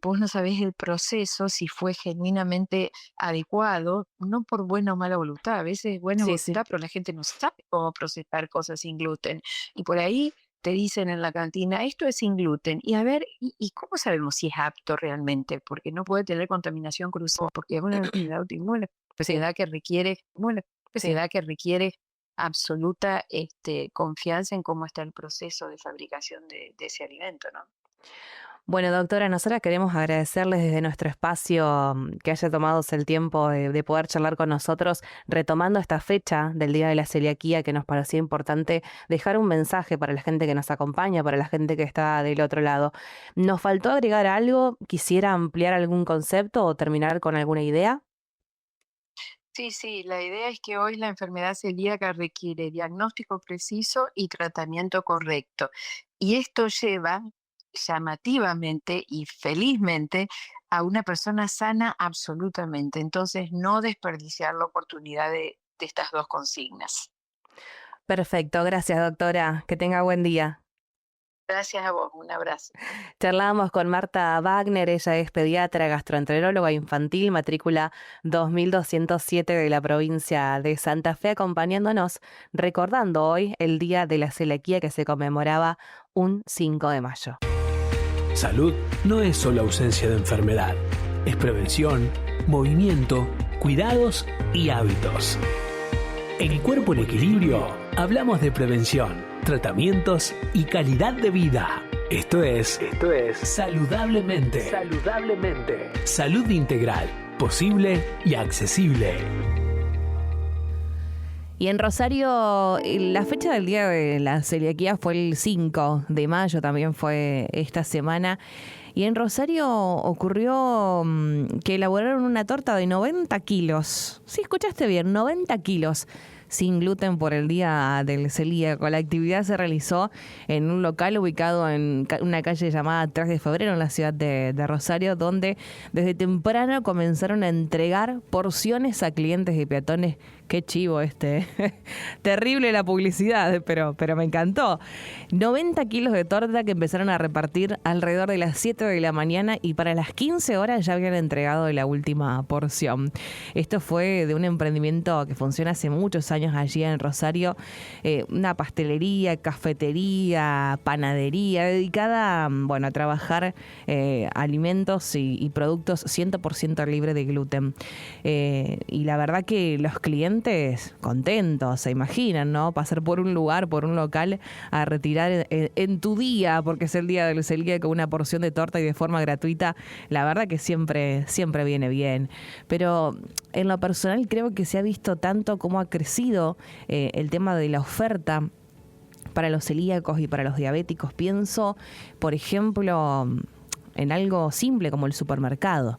Speaker 5: vos no sabés el proceso si fue genuinamente adecuado, no por buena o mala voluntad. A veces es buena
Speaker 1: Sí, sí.
Speaker 5: voluntad, pero la gente no sabe cómo procesar cosas sin gluten. Y por ahí te dicen en la cantina, esto es sin gluten. Y a ver, ¿y cómo sabemos si es apto realmente? Porque no puede tener contaminación cruzada, porque es una enfermedad autoinmune,
Speaker 1: Sí,
Speaker 5: una
Speaker 1: sí.
Speaker 5: enfermedad que requiere absoluta confianza en cómo está el proceso de fabricación de ese alimento, ¿no?
Speaker 1: Bueno, doctora, nosotras queremos agradecerles desde nuestro espacio que haya tomado el tiempo de poder charlar con nosotros, retomando esta fecha del Día de la Celiaquía, que nos parecía importante dejar un mensaje para la gente que nos acompaña, para la gente que está del otro lado. ¿Nos faltó agregar algo? ¿Quisiera ampliar algún concepto o terminar con alguna idea?
Speaker 5: Sí, sí, la idea es que hoy la enfermedad celíaca requiere diagnóstico preciso y tratamiento correcto. Y esto lleva llamativamente y felizmente a una persona sana absolutamente. Entonces, no desperdiciar la oportunidad de estas dos consignas.
Speaker 1: Perfecto, gracias, doctora. Que tenga buen día.
Speaker 5: Gracias a vos, un abrazo.
Speaker 1: Charlábamos con Marta Wagner, ella es pediatra, gastroenteróloga infantil, matrícula 2207 de la provincia de Santa Fe, acompañándonos, recordando hoy el Día de la Celiaquía que se conmemoraba un 5 de mayo.
Speaker 3: Salud no es solo ausencia de enfermedad, es prevención, movimiento, cuidados y hábitos. En Cuerpo en Equilibrio hablamos de prevención, tratamientos y calidad de vida. Esto es Saludablemente. Salud integral, posible y accesible.
Speaker 1: Y en Rosario, la fecha del Día de la Celiaquía fue el 5 de mayo, también fue esta semana. Y en Rosario ocurrió que elaboraron una torta de 90 kilos. Sí, escuchaste bien, 90 kilos sin gluten por el Día del Celíaco. La actividad se realizó en un local ubicado en una calle llamada 3 de Febrero en la ciudad de Rosario, donde desde temprano comenzaron a entregar porciones a clientes y peatones. Qué chivo terrible la publicidad, pero me encantó. 90 kilos de torta que empezaron a repartir alrededor de las 7 de la mañana y para las 15 horas ya habían entregado la última porción. Esto fue de un emprendimiento que funciona hace muchos años allí en Rosario, una pastelería, cafetería, panadería dedicada a trabajar alimentos y productos 100% libre de gluten. Y la verdad que los clientes contentos, se imaginan, ¿no? Pasar por un lugar, por un local, a retirar en tu día, porque es el día del celíaco, una porción de torta y de forma gratuita, la verdad que siempre viene bien. Pero en lo personal creo que se ha visto tanto cómo ha crecido el tema de la oferta para los celíacos y para los diabéticos. Pienso, por ejemplo, en algo simple como el supermercado.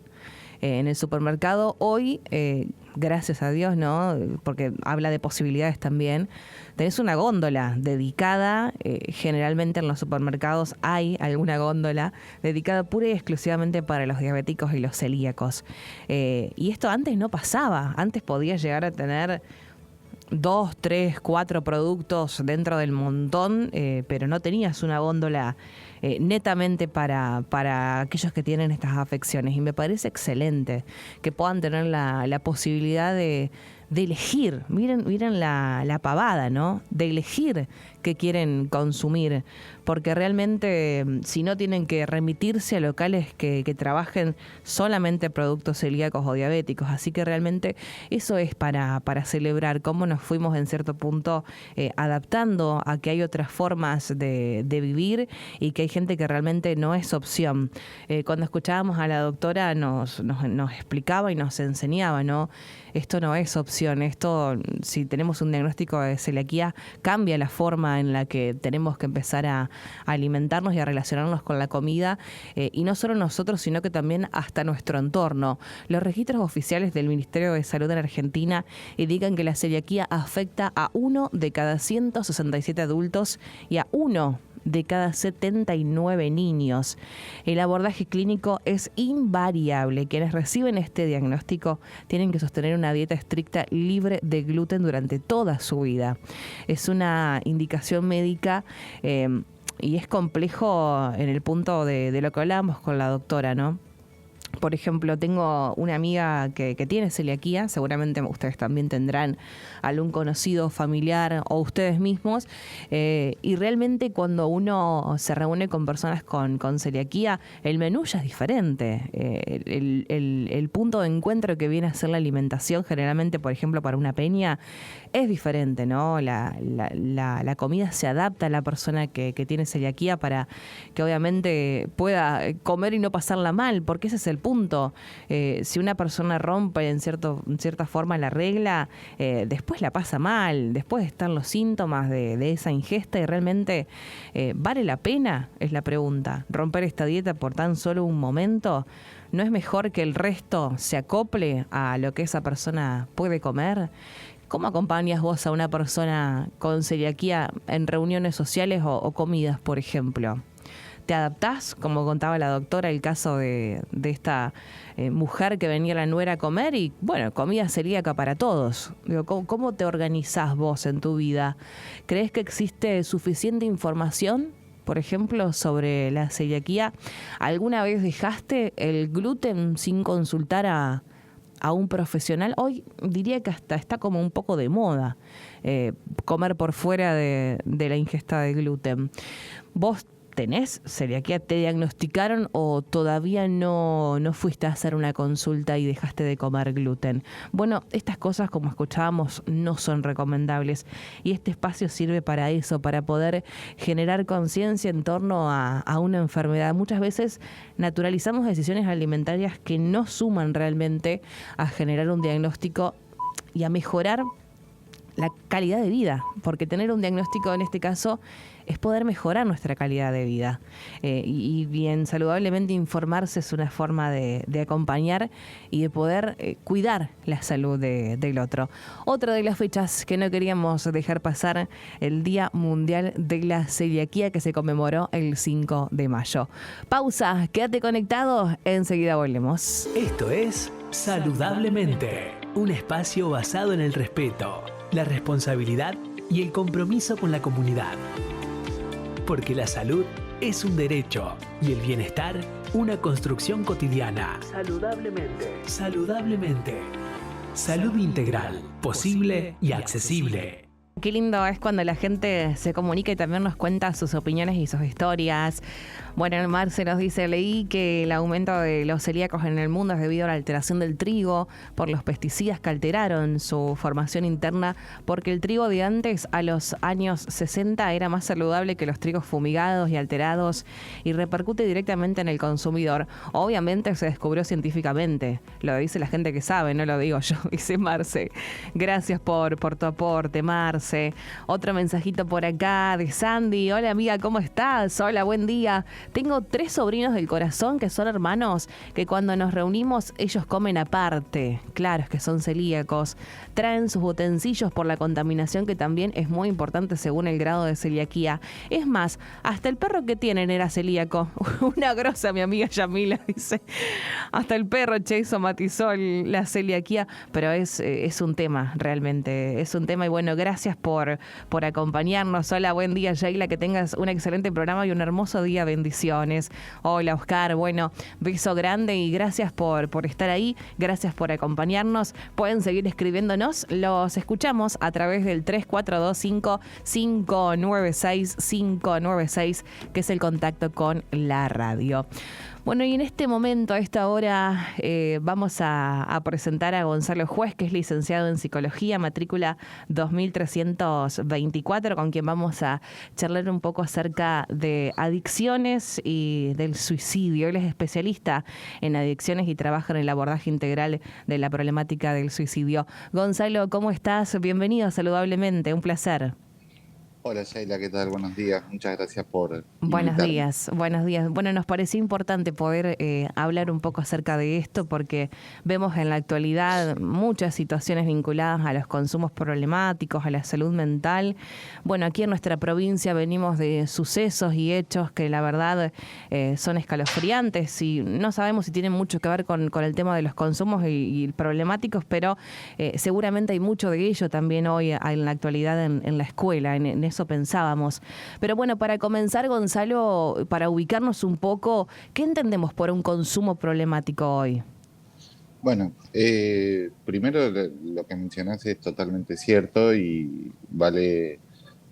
Speaker 1: En el supermercado hoy, gracias a Dios, ¿no? Porque habla de posibilidades también, tenés una góndola dedicada, generalmente en los supermercados hay alguna góndola dedicada pura y exclusivamente para los diabéticos y los celíacos. Y esto antes no pasaba, antes podías llegar a tener 2, 3, 4 productos dentro del montón, pero no tenías una góndola netamente para aquellos que tienen estas afecciones. Y me parece excelente que puedan tener la posibilidad de elegir, miren la pavada, ¿no? De elegir qué quieren consumir, porque realmente si no tienen que remitirse a locales que trabajen solamente productos celíacos o diabéticos, así que realmente eso es para celebrar cómo nos fuimos en cierto punto adaptando a que hay otras formas de vivir y que hay gente que realmente no es opción. Cuando escuchábamos a la doctora nos explicaba y nos enseñaba, ¿no? Esto no es opción, esto si tenemos un diagnóstico de celiaquía cambia la forma forma en la que tenemos que empezar a alimentarnos y a relacionarnos con la comida, y no solo nosotros, sino que también hasta nuestro entorno. Los registros oficiales del Ministerio de Salud en Argentina indican que la celiaquía afecta a 1 de cada 167 adultos y a 1 de cada 79 niños. El abordaje clínico es invariable. Quienes reciben este diagnóstico tienen que sostener una dieta estricta libre de gluten durante toda su vida. Es una indicación médica y es complejo en el punto de lo que hablábamos con la doctora, ¿no? Por ejemplo, tengo una amiga que tiene celiaquía, seguramente ustedes también tendrán algún conocido, familiar o ustedes mismos, y realmente cuando uno se reúne con personas con celiaquía, el menú ya es diferente. El punto de encuentro que viene a ser la alimentación, generalmente, por ejemplo, para una peña, es diferente, ¿no? La comida se adapta a la persona que tiene celiaquía para que obviamente pueda comer y no pasarla mal, porque ese es el punto. Si una persona rompe en cierta forma la regla, después la pasa mal, después están los síntomas de esa ingesta y realmente ¿vale la pena? Es la pregunta. ¿Romper esta dieta por tan solo un momento? ¿No es mejor que el resto se acople a lo que esa persona puede comer? ¿Cómo acompañas vos a una persona con celiaquía en reuniones sociales o comidas, por ejemplo? ¿Te adaptás? Como contaba la doctora, el caso de esta mujer que venía a la nuera a comer y, bueno, comida celíaca para todos. Digo, ¿cómo te organizás vos en tu vida? ¿Crees que existe suficiente información, por ejemplo, sobre la celiaquía? ¿Alguna vez dejaste el gluten sin consultar a un profesional? Hoy diría que hasta está como un poco de moda comer por fuera de la ingesta de gluten. ¿Vos tenés celiaquía? ¿Te diagnosticaron o todavía no fuiste a hacer una consulta y dejaste de comer gluten? Bueno, estas cosas, como escuchábamos, no son recomendables y este espacio sirve para eso, para poder generar conciencia en torno a una enfermedad. Muchas veces naturalizamos decisiones alimentarias que no suman realmente a generar un diagnóstico y a mejorar la calidad de vida, porque tener un diagnóstico en este caso es poder mejorar nuestra calidad de vida. Y bien saludablemente informarse es una forma de acompañar y de poder cuidar la salud del otro. Otra de las fechas que no queríamos dejar pasar, el Día Mundial de la Celiaquía, que se conmemoró el 5 de mayo. Pausa, quédate conectado, enseguida volvemos.
Speaker 3: Esto es Saludablemente, un espacio basado en el respeto, la responsabilidad y el compromiso con la comunidad. Porque la salud es un derecho y el bienestar una construcción cotidiana. Saludablemente. Saludablemente. Salud integral, posible y accesible.
Speaker 1: Qué lindo es cuando la gente se comunica y también nos cuenta sus opiniones y sus historias. Bueno, Marce nos dice, leí que el aumento de los celíacos en el mundo es debido a la alteración del trigo por los pesticidas que alteraron su formación interna, porque el trigo de antes, a los años 60, era más saludable que los trigos fumigados y alterados y repercute directamente en el consumidor. Obviamente se descubrió científicamente, lo dice la gente que sabe, no lo digo yo, dice Marce. Gracias por tu aporte, Marce. Otro mensajito por acá de Sandy. Hola amiga, ¿cómo estás? Hola, buen día. Tengo 3 sobrinos del corazón que son hermanos, que cuando nos reunimos ellos comen aparte. Claro, es que son celíacos. Traen sus utensilios por la contaminación, que también es muy importante según el grado de celiaquía. Es más, hasta el perro que tienen era celíaco. Una grosa, mi amiga Yamila dice. Hasta el perro che somatizó la celiaquía, pero es un tema, realmente. Es un tema y bueno, gracias por acompañarnos. Hola, buen día, Sheila, que tengas un excelente programa y un hermoso día. Bendiciones. Hola, Oscar. Bueno, beso grande y gracias por estar ahí. Gracias por acompañarnos. Pueden seguir escribiéndonos. Los escuchamos a través del 3425-596-596, que es el contacto con la radio. Bueno, y en este momento, a esta hora, vamos a presentar a Gonzalo Juez, que es licenciado en Psicología, matrícula 2324, con quien vamos a charlar un poco acerca de adicciones y del suicidio. Él es especialista en adicciones y trabaja en el abordaje integral de la problemática del suicidio. Gonzalo, ¿cómo estás? Bienvenido a Saludablemente, un placer.
Speaker 6: Hola Sheila, ¿qué tal? Buenos días. Muchas gracias por
Speaker 1: Buenos
Speaker 6: invitarme.
Speaker 1: días, buenos días. Bueno, nos pareció importante poder hablar un poco acerca de esto porque vemos en la actualidad muchas situaciones vinculadas a los consumos problemáticos, a la salud mental. Bueno, aquí en nuestra provincia venimos de sucesos y hechos que la verdad son escalofriantes y no sabemos si tienen mucho que ver con el tema de los consumos y problemáticos, pero seguramente hay mucho de ello también hoy en la actualidad en la escuela, en eso pensábamos. Pero bueno, para comenzar, Gonzalo, para ubicarnos un poco, ¿qué entendemos por un consumo problemático hoy?
Speaker 6: Bueno, primero lo que mencionaste es totalmente cierto y vale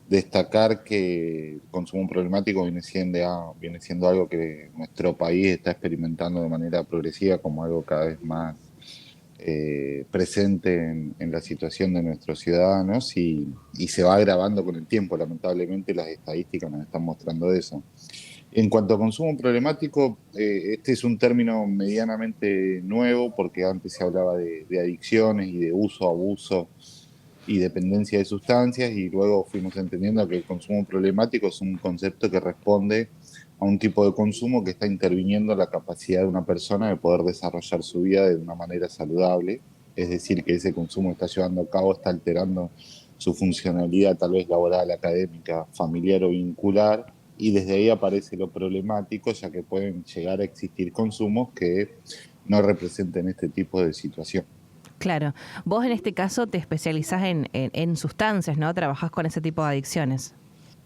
Speaker 6: destacar que el consumo problemático viene siendo algo que nuestro país está experimentando de manera progresiva como algo cada vez más presente en la situación de nuestros ciudadanos y se va agravando con el tiempo. Lamentablemente las estadísticas nos están mostrando eso. En cuanto a consumo problemático, este es un término medianamente nuevo porque antes se hablaba de adicciones y de uso, abuso y dependencia de sustancias y luego fuimos entendiendo que el consumo problemático es un concepto que responde a un tipo de consumo que está interviniendo en la capacidad de una persona de poder desarrollar su vida de una manera saludable, es decir, que ese consumo está llevando a cabo, está alterando su funcionalidad tal vez laboral, académica, familiar o vincular, y desde ahí aparece lo problemático, ya que pueden llegar a existir consumos que no representen este tipo de situación.
Speaker 1: Claro, vos en este caso te especializás en sustancias, ¿no? Trabajás con ese tipo de adicciones.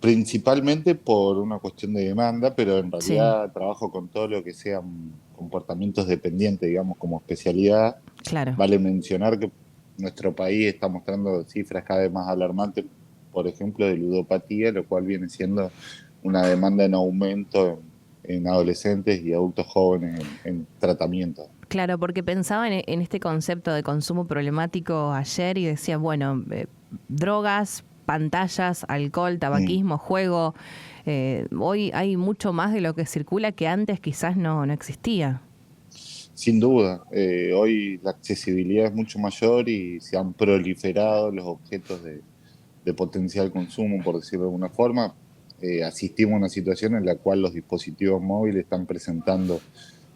Speaker 6: Principalmente por una cuestión de demanda, pero en
Speaker 1: Sí,
Speaker 6: realidad trabajo con todo lo que sean comportamientos dependientes, digamos, como especialidad.
Speaker 1: claro.
Speaker 6: Vale mencionar que nuestro país está mostrando cifras cada vez más alarmantes, por ejemplo, de ludopatía, lo cual viene siendo una demanda en aumento en adolescentes y adultos jóvenes en tratamiento.
Speaker 1: Claro, porque pensaba en este concepto de consumo problemático ayer y decía, bueno, drogas, pantallas, alcohol,
Speaker 6: Mm.
Speaker 1: tabaquismo, juego. Hoy hay mucho más de lo que circula que antes quizás no existía.
Speaker 6: Sin duda, hoy la accesibilidad es mucho mayor y se han proliferado los objetos de potencial consumo, por decirlo de alguna forma. Asistimos a una situación en la cual los dispositivos móviles están presentando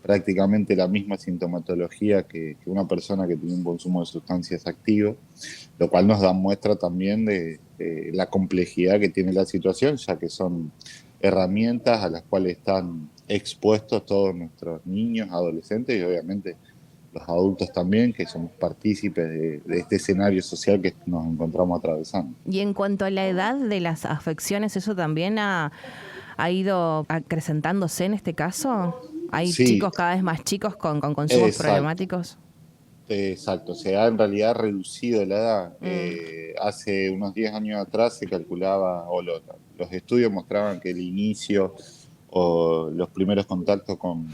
Speaker 6: prácticamente la misma sintomatología que una persona que tiene un consumo de sustancias activo, lo cual nos da muestra también de la complejidad que tiene la situación, ya que son herramientas a las cuales están expuestos todos nuestros niños, adolescentes y obviamente los adultos también, que somos partícipes de este escenario social que nos encontramos atravesando.
Speaker 1: Y en cuanto a la edad de las afecciones, ¿eso también ha ido acrecentándose en este caso? ¿Hay
Speaker 6: Sí,
Speaker 1: chicos cada vez más chicos con consumos
Speaker 6: exacto.
Speaker 1: problemáticos?
Speaker 6: Exacto, se ha en realidad reducido la edad.
Speaker 1: Mm,
Speaker 6: Hace unos 10 años atrás se calculaba, los estudios mostraban que el inicio o los primeros contactos con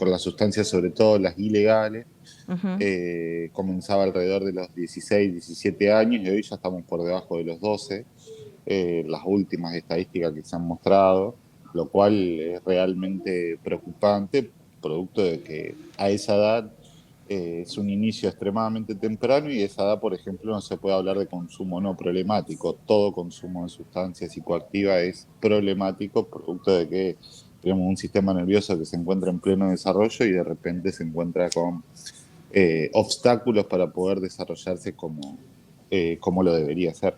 Speaker 6: las sustancias, sobre todo las ilegales,
Speaker 1: ujú.
Speaker 6: comenzaba alrededor de los 16, 17 años y hoy ya estamos por debajo de los 12, las últimas estadísticas que se han mostrado, lo cual es realmente preocupante, producto de que a esa edad es un inicio extremadamente temprano y a esa edad, por ejemplo, no se puede hablar de consumo no problemático. Todo consumo de sustancias psicoactivas es problemático, producto de que tenemos un sistema nervioso que se encuentra en pleno desarrollo y de repente se encuentra con obstáculos para poder desarrollarse como lo debería ser.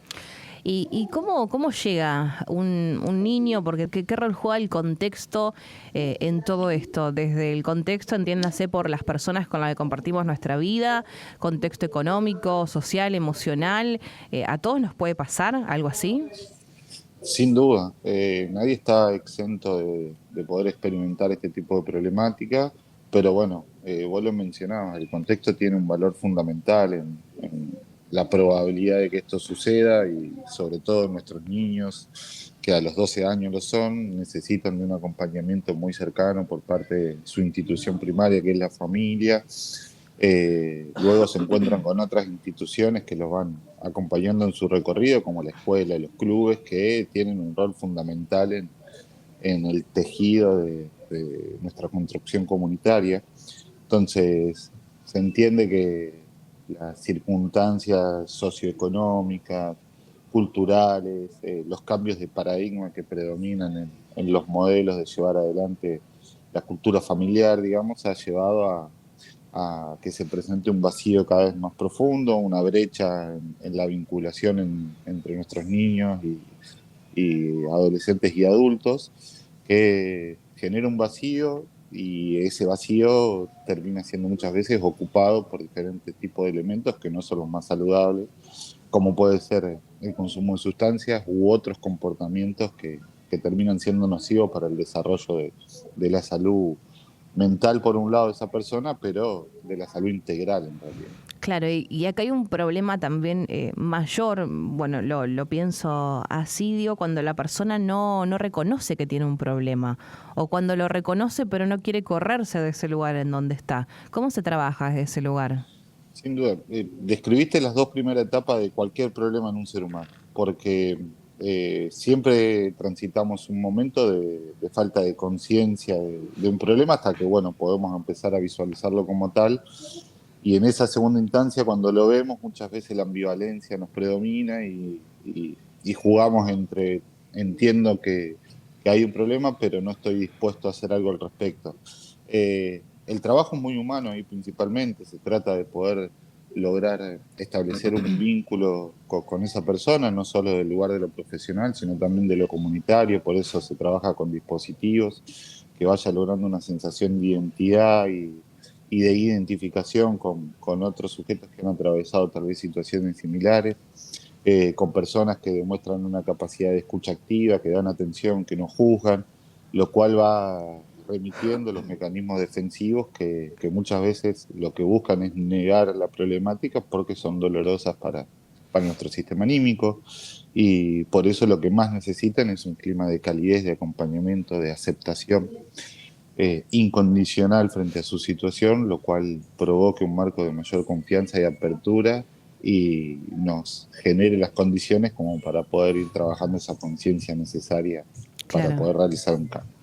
Speaker 1: ¿Y cómo llega un niño? Porque ¿qué rol juega el contexto en todo esto? Desde el contexto, entiéndase, por las personas con las que compartimos nuestra vida, contexto económico, social, emocional. ¿A todos nos puede pasar algo así?
Speaker 6: Sin duda, nadie está exento de poder experimentar este tipo de problemática, pero bueno, vos lo mencionabas, el contexto tiene un valor fundamental en la probabilidad de que esto suceda y sobre todo nuestros niños, que a los 12 años lo son, necesitan de un acompañamiento muy cercano por parte de su institución primaria, que es la familia. Luego se encuentran con otras instituciones que los van acompañando en su recorrido, como la escuela y los clubes, que tienen un rol fundamental en el tejido de nuestra construcción comunitaria. Entonces, se entiende que las circunstancias socioeconómicas, culturales, los cambios de paradigma que predominan en los modelos de llevar adelante la cultura familiar, digamos, ha llevado a que se presente un vacío cada vez más profundo, una brecha en la vinculación entre nuestros niños y adolescentes y adultos, que genera un vacío y ese vacío termina siendo muchas veces ocupado por diferentes tipos de elementos que no son los más saludables, como puede ser el consumo de sustancias u otros comportamientos que terminan siendo nocivos para el desarrollo de la salud mental por un lado de esa persona, pero de la salud integral en realidad.
Speaker 1: Claro, y acá hay un problema también mayor, bueno, lo pienso así, digo, cuando la persona no reconoce que tiene un problema, o cuando lo reconoce pero no quiere correrse de ese lugar en donde está. ¿Cómo se trabaja desde ese lugar?
Speaker 6: Sin duda, describiste las dos primeras etapas de cualquier problema en un ser humano, porque siempre transitamos un momento de falta de conciencia de un problema hasta que, bueno, podemos empezar a visualizarlo como tal. Y en esa segunda instancia, cuando lo vemos, muchas veces la ambivalencia nos predomina y jugamos entre entiendo que hay un problema, pero no estoy dispuesto a hacer algo al respecto. El trabajo es muy humano y principalmente se trata de poder lograr establecer un vínculo con esa persona, no solo del lugar de lo profesional, sino también de lo comunitario. Por eso se trabaja con dispositivos que vaya logrando una sensación de identidad y de identificación con otros sujetos que han atravesado tal vez situaciones similares, con personas que demuestran una capacidad de escucha activa, que dan atención, que no juzgan, lo cual va remitiendo los mecanismos defensivos que muchas veces lo que buscan es negar la problemática porque son dolorosas para nuestro sistema anímico, y por eso lo que más necesitan es un clima de calidez, de acompañamiento, de aceptación incondicional frente a su situación, lo cual provoque un marco de mayor confianza y apertura y nos genere las condiciones como para poder ir trabajando esa conciencia necesaria para poder realizar un cambio.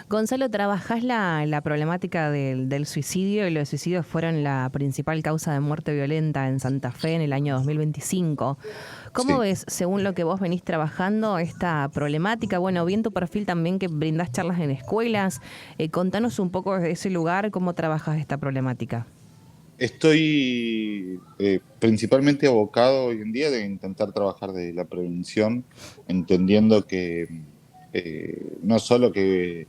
Speaker 1: Gonzalo, trabajás la problemática del suicidio, y los suicidios fueron la principal causa de muerte violenta en Santa Fe en el año 2025. ¿Cómo ves, según lo que vos venís trabajando, esta problemática? Bueno, vi en tu perfil también que brindás charlas en escuelas. Contanos un poco desde ese lugar cómo trabajas esta problemática.
Speaker 6: Estoy principalmente abocado hoy en día de intentar trabajar desde la prevención, entendiendo que no solo que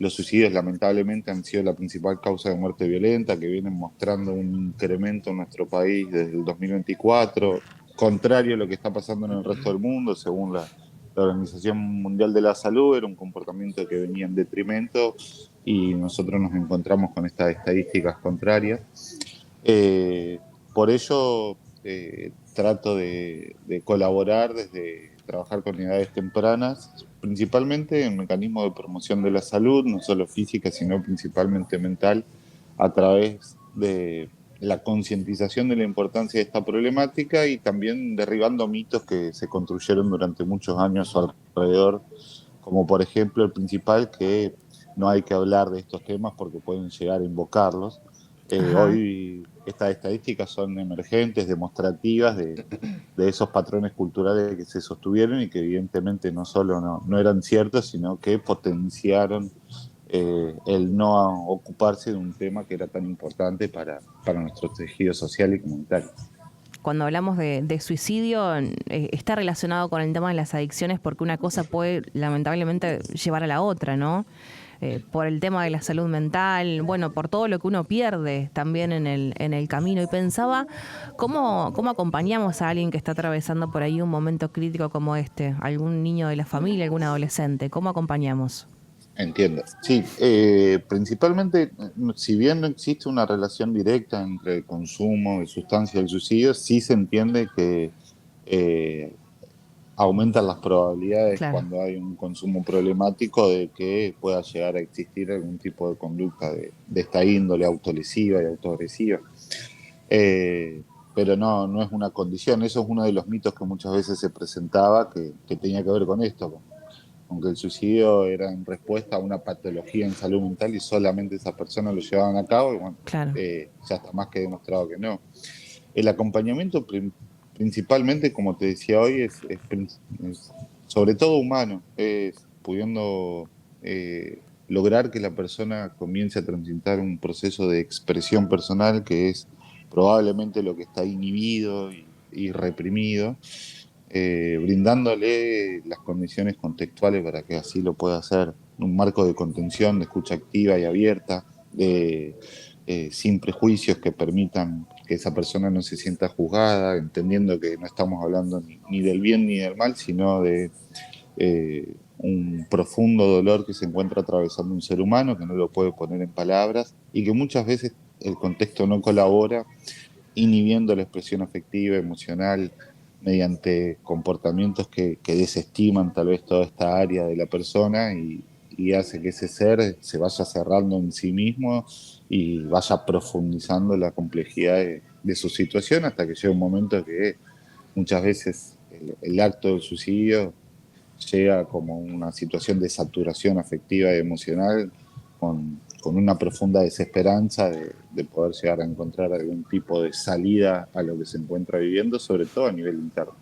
Speaker 6: los suicidios lamentablemente han sido la principal causa de muerte violenta, que vienen mostrando un incremento en nuestro país desde el 2024, contrario a lo que está pasando en el resto del mundo, según la Organización Mundial de la Salud, era un comportamiento que venía en detrimento y nosotros nos encontramos con estas estadísticas contrarias. Por ello trato de colaborar desde trabajar con edades tempranas, principalmente en mecanismos de promoción de la salud, no solo física, sino principalmente mental, a través de la concientización de la importancia de esta problemática y también derribando mitos que se construyeron durante muchos años a su alrededor, como por ejemplo el principal, que no hay que hablar de estos temas porque pueden llegar a invocarlos. Hoy estas estadísticas son emergentes, demostrativas de esos patrones culturales que se sostuvieron y que evidentemente no solo no eran ciertos, sino que potenciaron el no ocuparse de un tema que era tan importante para nuestro tejido social y comunitario.
Speaker 1: Cuando hablamos de suicidio, está relacionado con el tema de las adicciones, porque una cosa puede lamentablemente llevar a la otra, ¿no? Por el tema de la salud mental, bueno, por todo lo que uno pierde también en el camino. Y pensaba, ¿cómo acompañamos a alguien que está atravesando por ahí un momento crítico como este? ¿Algún niño de la familia, algún adolescente? ¿Cómo acompañamos?
Speaker 6: Entiendo. Sí, principalmente, si bien no existe una relación directa entre el consumo de sustancias y el suicidio, sí se entiende que aumentan las probabilidades cuando hay un consumo problemático de que pueda llegar a existir algún tipo de conducta de esta índole autolesiva y autoagresiva. Pero no es una condición. Eso es uno de los mitos que muchas veces se presentaba que tenía que ver con esto, aunque el suicidio era en respuesta a una patología en salud mental y solamente esas personas lo llevaban a cabo, y bueno, ya está más que demostrado que no. El acompañamiento principalmente, como te decía hoy, es sobre todo humano, es pudiendo lograr que la persona comience a transitar un proceso de expresión personal que es probablemente lo que está inhibido y reprimido, brindándole las condiciones contextuales para que así lo pueda hacer, un marco de contención, de escucha activa y abierta, sin prejuicios que permitan que esa persona no se sienta juzgada, entendiendo que no estamos hablando ni del bien ni del mal, sino de un profundo dolor que se encuentra atravesando un ser humano, que no lo puede poner en palabras y que muchas veces el contexto no colabora, inhibiendo la expresión afectiva, emocional, mediante comportamientos que desestiman tal vez toda esta área de la persona y hace que ese ser se vaya cerrando en sí mismo y vaya profundizando la complejidad de su situación hasta que llega un momento que muchas veces el acto del suicidio llega como una situación de saturación afectiva y emocional con una profunda desesperanza de poder llegar a encontrar algún tipo de salida a lo que se encuentra viviendo, sobre todo a nivel interno.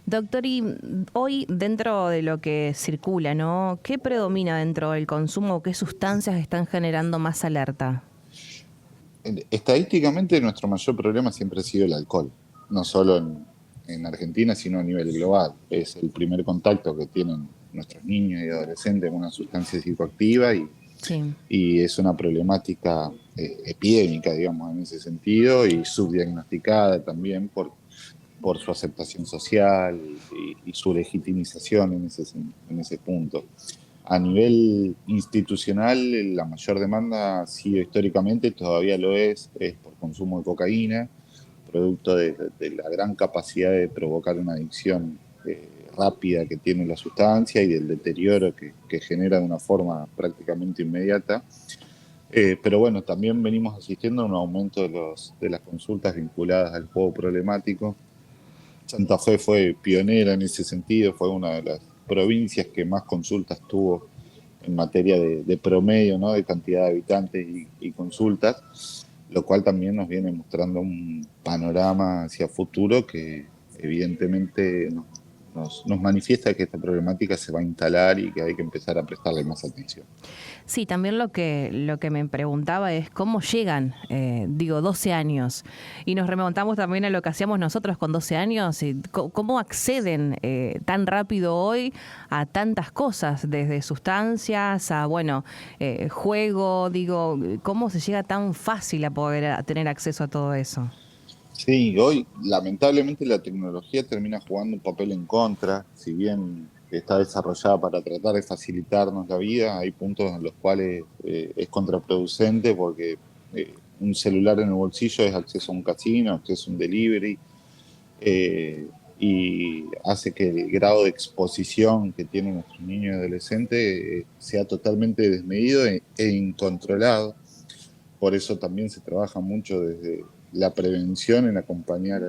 Speaker 1: Doctor, y hoy dentro de lo que circula, ¿no? ¿Qué predomina dentro del consumo? ¿Qué sustancias están generando más alerta?
Speaker 6: Estadísticamente nuestro mayor problema siempre ha sido el alcohol, no solo en Argentina, sino a nivel global. Es el primer contacto que tienen nuestros niños y adolescentes con una sustancia psicoactiva
Speaker 1: Sí.
Speaker 6: y es una problemática epidémica, digamos, en ese sentido, y subdiagnosticada también por su aceptación social y su legitimización en ese punto. A nivel institucional, la mayor demanda ha sido históricamente, todavía lo es por consumo de cocaína, producto de la gran capacidad de provocar una adicción rápida que tiene la sustancia y del deterioro que genera de una forma prácticamente inmediata. Pero bueno, también venimos asistiendo a un aumento de las consultas vinculadas al juego problemático. Santa Fe fue pionera en ese sentido, fue una de las provincias que más consultas tuvo en materia de promedio, ¿no? De cantidad de habitantes y consultas, lo cual también nos viene mostrando un panorama hacia futuro que evidentemente nos manifiesta que esta problemática se va a instalar y que hay que empezar a prestarle más atención.
Speaker 1: Sí, también lo que me preguntaba es cómo llegan, 12 años. Y nos remontamos también a lo que hacíamos nosotros con 12 años. Y ¿cómo acceden tan rápido hoy a tantas cosas? Desde sustancias a, juego, ¿cómo se llega tan fácil a poder tener acceso a todo eso?
Speaker 6: Sí, hoy lamentablemente la tecnología termina jugando un papel en contra, si bien está desarrollada para tratar de facilitarnos la vida, hay puntos en los cuales es contraproducente porque un celular en el bolsillo es acceso a un casino, acceso a un delivery, y hace que el grado de exposición que tienen nuestros niños y adolescentes sea totalmente desmedido e incontrolado. Por eso también se trabaja mucho desde la prevención en acompañar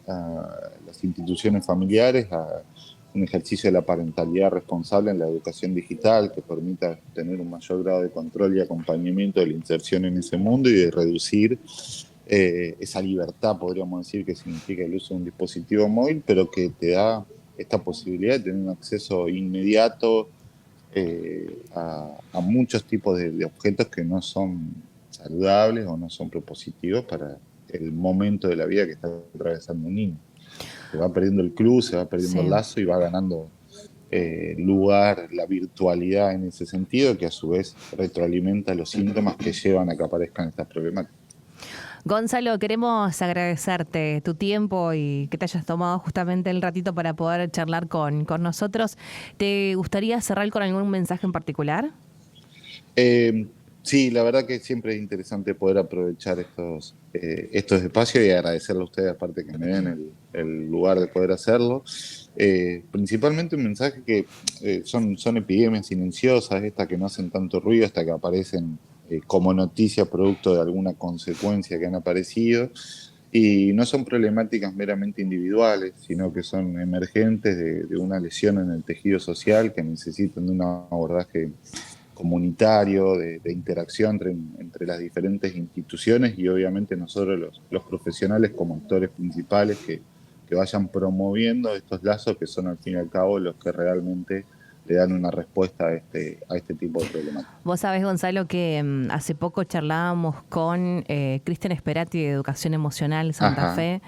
Speaker 6: a las instituciones familiares, a un ejercicio de la parentalidad responsable en la educación digital que permita tener un mayor grado de control y acompañamiento de la inserción en ese mundo y de reducir esa libertad, podríamos decir, que significa el uso de un dispositivo móvil, pero que te da esta posibilidad de tener un acceso inmediato a muchos tipos de objetos que no son saludables o no son propositivos para el momento de la vida que está atravesando un niño. Se va perdiendo el club, se va perdiendo el lazo y va ganando lugar la virtualidad en ese sentido, que a su vez retroalimenta los síntomas que llevan a que aparezcan estas problemáticas.
Speaker 1: Gonzalo, queremos agradecerte tu tiempo y que te hayas tomado justamente el ratito para poder charlar con nosotros. ¿Te gustaría cerrar con algún mensaje en particular?
Speaker 6: Sí, la verdad que siempre es interesante poder aprovechar estos espacios y agradecerle a ustedes, aparte que me den el lugar de poder hacerlo. Principalmente un mensaje que son epidemias silenciosas, estas que no hacen tanto ruido hasta que aparecen como noticia producto de alguna consecuencia que han aparecido, y no son problemáticas meramente individuales, sino que son emergentes de una lesión en el tejido social que necesitan de un abordaje comunitario, de interacción entre las diferentes instituciones y obviamente nosotros los profesionales como actores principales que vayan promoviendo estos lazos que son al fin y al cabo los que realmente le dan una respuesta a este tipo de problemas.
Speaker 1: Vos sabés, Gonzalo, que hace poco charlábamos con Cristian Esperati de Educación Emocional Santa Fe,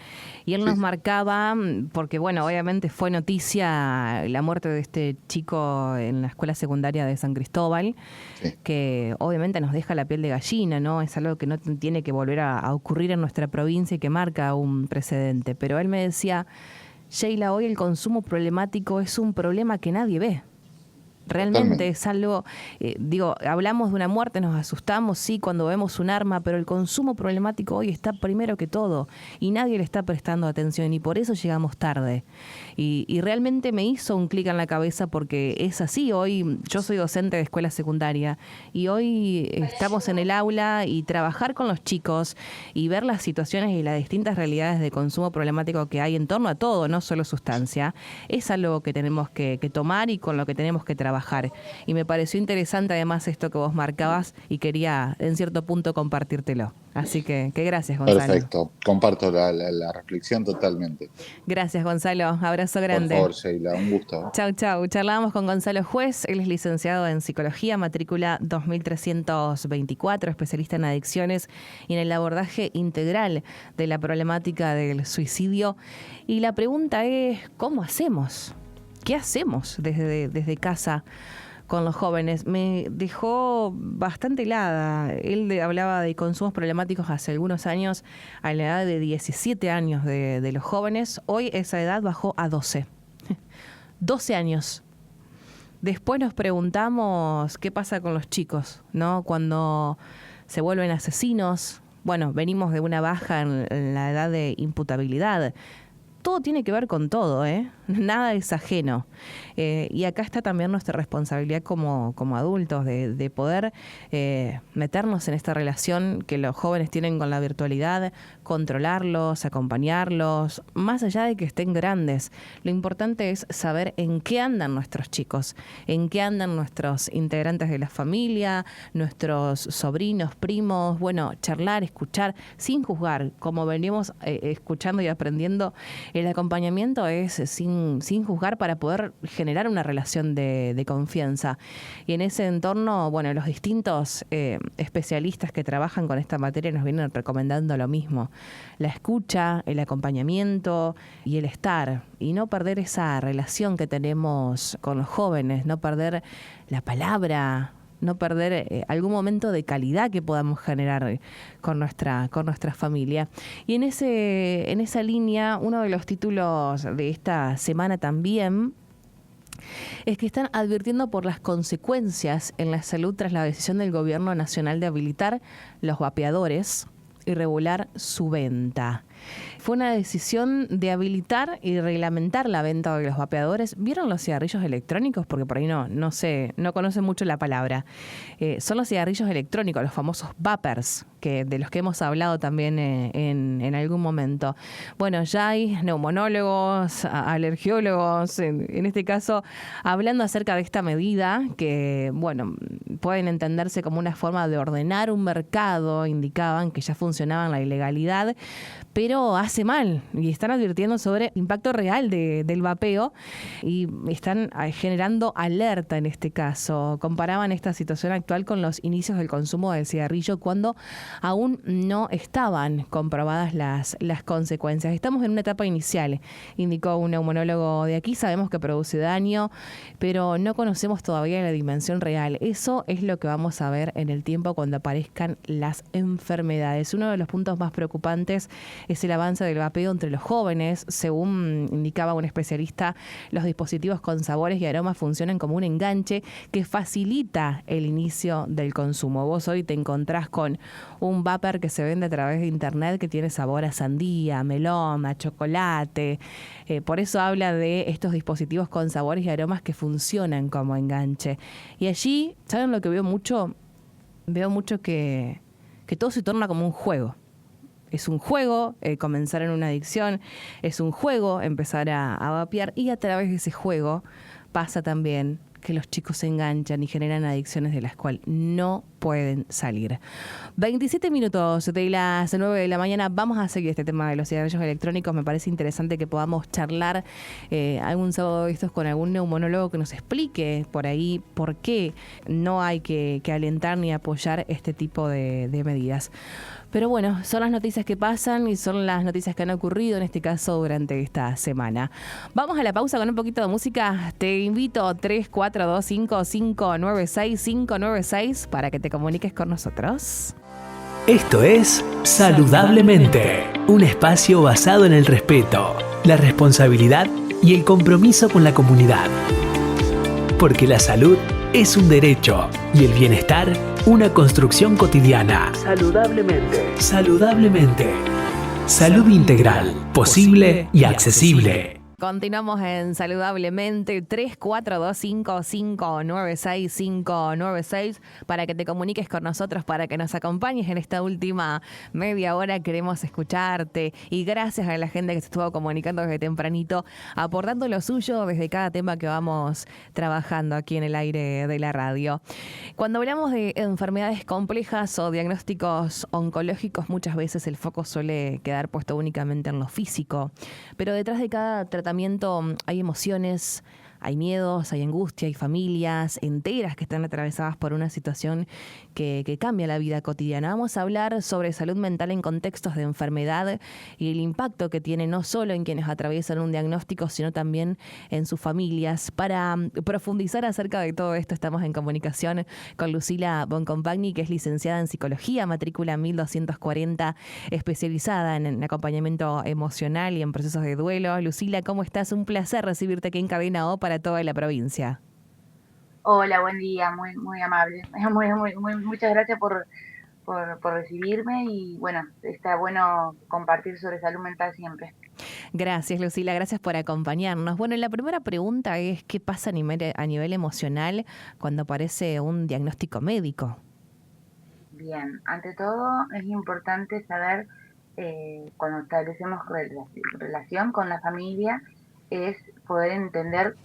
Speaker 1: y él nos marcaba, porque bueno, obviamente fue noticia la muerte de este chico en la escuela secundaria de San Cristóbal, que obviamente nos deja la piel de gallina, ¿no? Es algo que no tiene que volver a ocurrir en nuestra provincia y que marca un precedente. Pero él me decía, Sheila, hoy el consumo problemático es un problema que nadie ve. Realmente es algo, hablamos de una muerte, nos asustamos, sí, cuando vemos un arma, pero el consumo problemático hoy está primero que todo y nadie le está prestando atención y por eso llegamos tarde. Y realmente me hizo un clic en la cabeza porque es así. Hoy yo soy docente de escuela secundaria y hoy estamos en el aula y trabajar con los chicos y ver las situaciones y las distintas realidades de consumo problemático que hay en torno a todo, no solo sustancia, es algo que tenemos que tomar y con lo que tenemos que trabajar. Y me pareció interesante además esto que vos marcabas y quería en cierto punto compartírtelo. Así que gracias, Gonzalo.
Speaker 6: Perfecto, comparto la reflexión totalmente.
Speaker 1: Gracias, Gonzalo. Abrazo grande.
Speaker 6: Por favor, Sheila, un gusto.
Speaker 1: Chau. Charlábamos con Gonzalo Juez, él es licenciado en Psicología, matrícula 2324, especialista en adicciones y en el abordaje integral de la problemática del suicidio. Y la pregunta es, ¿cómo hacemos? ¿Qué hacemos desde casa con los jóvenes? Me dejó bastante helada. Él hablaba de consumos problemáticos hace algunos años, a la edad de 17 años de los jóvenes. Hoy esa edad bajó a 12. 12 años. Después nos preguntamos qué pasa con los chicos, ¿no? Cuando se vuelven asesinos. Bueno, venimos de una baja en la edad de imputabilidad. Todo tiene que ver con todo, ¿eh? Nada es ajeno. Y acá está también nuestra responsabilidad como adultos de poder meternos en esta relación que los jóvenes tienen con la virtualidad, controlarlos, acompañarlos, más allá de que estén grandes. Lo importante es saber en qué andan nuestros chicos, en qué andan nuestros integrantes de la familia, nuestros sobrinos, primos, bueno, charlar, escuchar, sin juzgar, como venimos escuchando y aprendiendo. El acompañamiento es sin juzgar para poder generar una relación de confianza. Y en ese entorno, bueno, los distintos especialistas que trabajan con esta materia nos vienen recomendando lo mismo. La escucha, el acompañamiento y el estar. Y no perder esa relación que tenemos con los jóvenes, no perder la palabra, no perder algún momento de calidad que podamos generar con nuestra familia. Y en esa línea, uno de los títulos de esta semana también es que están advirtiendo por las consecuencias en la salud tras la decisión del Gobierno Nacional de habilitar los vapeadores y regular su venta. Fue una decisión de habilitar y reglamentar la venta de los vapeadores. ¿Vieron los cigarrillos electrónicos? Porque por ahí no sé, no conocen mucho la palabra. Son los cigarrillos electrónicos, los famosos vapers, de los que hemos hablado también en algún momento. Bueno, ya hay neumonólogos, alergiólogos, en este caso, hablando acerca de esta medida que, bueno, pueden entenderse como una forma de ordenar un mercado, indicaban que ya funcionaba en la ilegalidad, pero hace mal y están advirtiendo sobre el impacto real del vapeo y están generando alerta en este caso. Comparaban esta situación actual con los inicios del consumo del cigarrillo cuando aún no estaban comprobadas las consecuencias. Estamos en una etapa inicial, indicó un neumonólogo de aquí. Sabemos que produce daño, pero no conocemos todavía la dimensión real. Eso es lo que vamos a ver en el tiempo cuando aparezcan las enfermedades. Uno de los puntos más preocupantes es el avance del vapeo entre los jóvenes. Según indicaba un especialista, los dispositivos con sabores y aromas funcionan como un enganche que facilita el inicio del consumo. Vos hoy te encontrás con un vapor que se vende a través de internet que tiene sabor a sandía, melón, a chocolate. Por eso habla de estos dispositivos con sabores y aromas que funcionan como enganche. Y allí, ¿saben lo que veo mucho? Veo mucho que todo se torna como un juego. Es un juego comenzar en una adicción, es un juego empezar a vapear y a través de ese juego pasa también que los chicos se enganchan y generan adicciones de las cuales no pueden salir. 27 minutos de las 9 de la mañana. Vamos a seguir este tema de los cigarrillos electrónicos. Me parece interesante que podamos charlar algún sábado de estos con algún neumonólogo que nos explique por ahí por qué no hay que alentar ni apoyar este tipo de medidas. Pero bueno, son las noticias que pasan y son las noticias que han ocurrido en este caso durante esta semana. Vamos a la pausa con un poquito de música. Te invito 3425596596 para que te comuniques con nosotros.
Speaker 3: Esto es Saludablemente, un espacio basado en el respeto, la responsabilidad y el compromiso con la comunidad. Porque la salud es un derecho y el bienestar una construcción cotidiana. Saludablemente. Saludablemente. Salud integral, posible y accesible.
Speaker 1: Continuamos en Saludablemente, 3425596596 para que te comuniques con nosotros, para que nos acompañes en esta última media hora. Queremos escucharte y gracias a la gente que se estuvo comunicando desde tempranito, aportando lo suyo desde cada tema que vamos trabajando aquí en el aire de la radio. Cuando hablamos de enfermedades complejas o diagnósticos oncológicos, muchas veces el foco suele quedar puesto únicamente en lo físico, pero detrás de cada tratamiento hay emociones, hay miedos, hay angustia, hay familias enteras que están atravesadas por una situación que cambia la vida cotidiana. Vamos a hablar sobre salud mental en contextos de enfermedad y el impacto que tiene no solo en quienes atraviesan un diagnóstico, sino también en sus familias. Para profundizar acerca de todo esto, estamos en comunicación con Lucila Boncompagni, que es licenciada en Psicología, matrícula 1240, especializada en acompañamiento emocional y en procesos de duelo. Lucila, ¿cómo estás? Un placer recibirte aquí en Cadena O para toda la provincia.
Speaker 7: Hola, buen día, muy amable. Muchas gracias por recibirme y bueno, está bueno compartir sobre salud mental siempre.
Speaker 1: Gracias, Lucila, gracias por acompañarnos. Bueno, la primera pregunta es, ¿qué pasa a nivel emocional cuando aparece un diagnóstico médico?
Speaker 7: Bien, ante todo es importante saber cuando establecemos relación con la familia, es poder entender,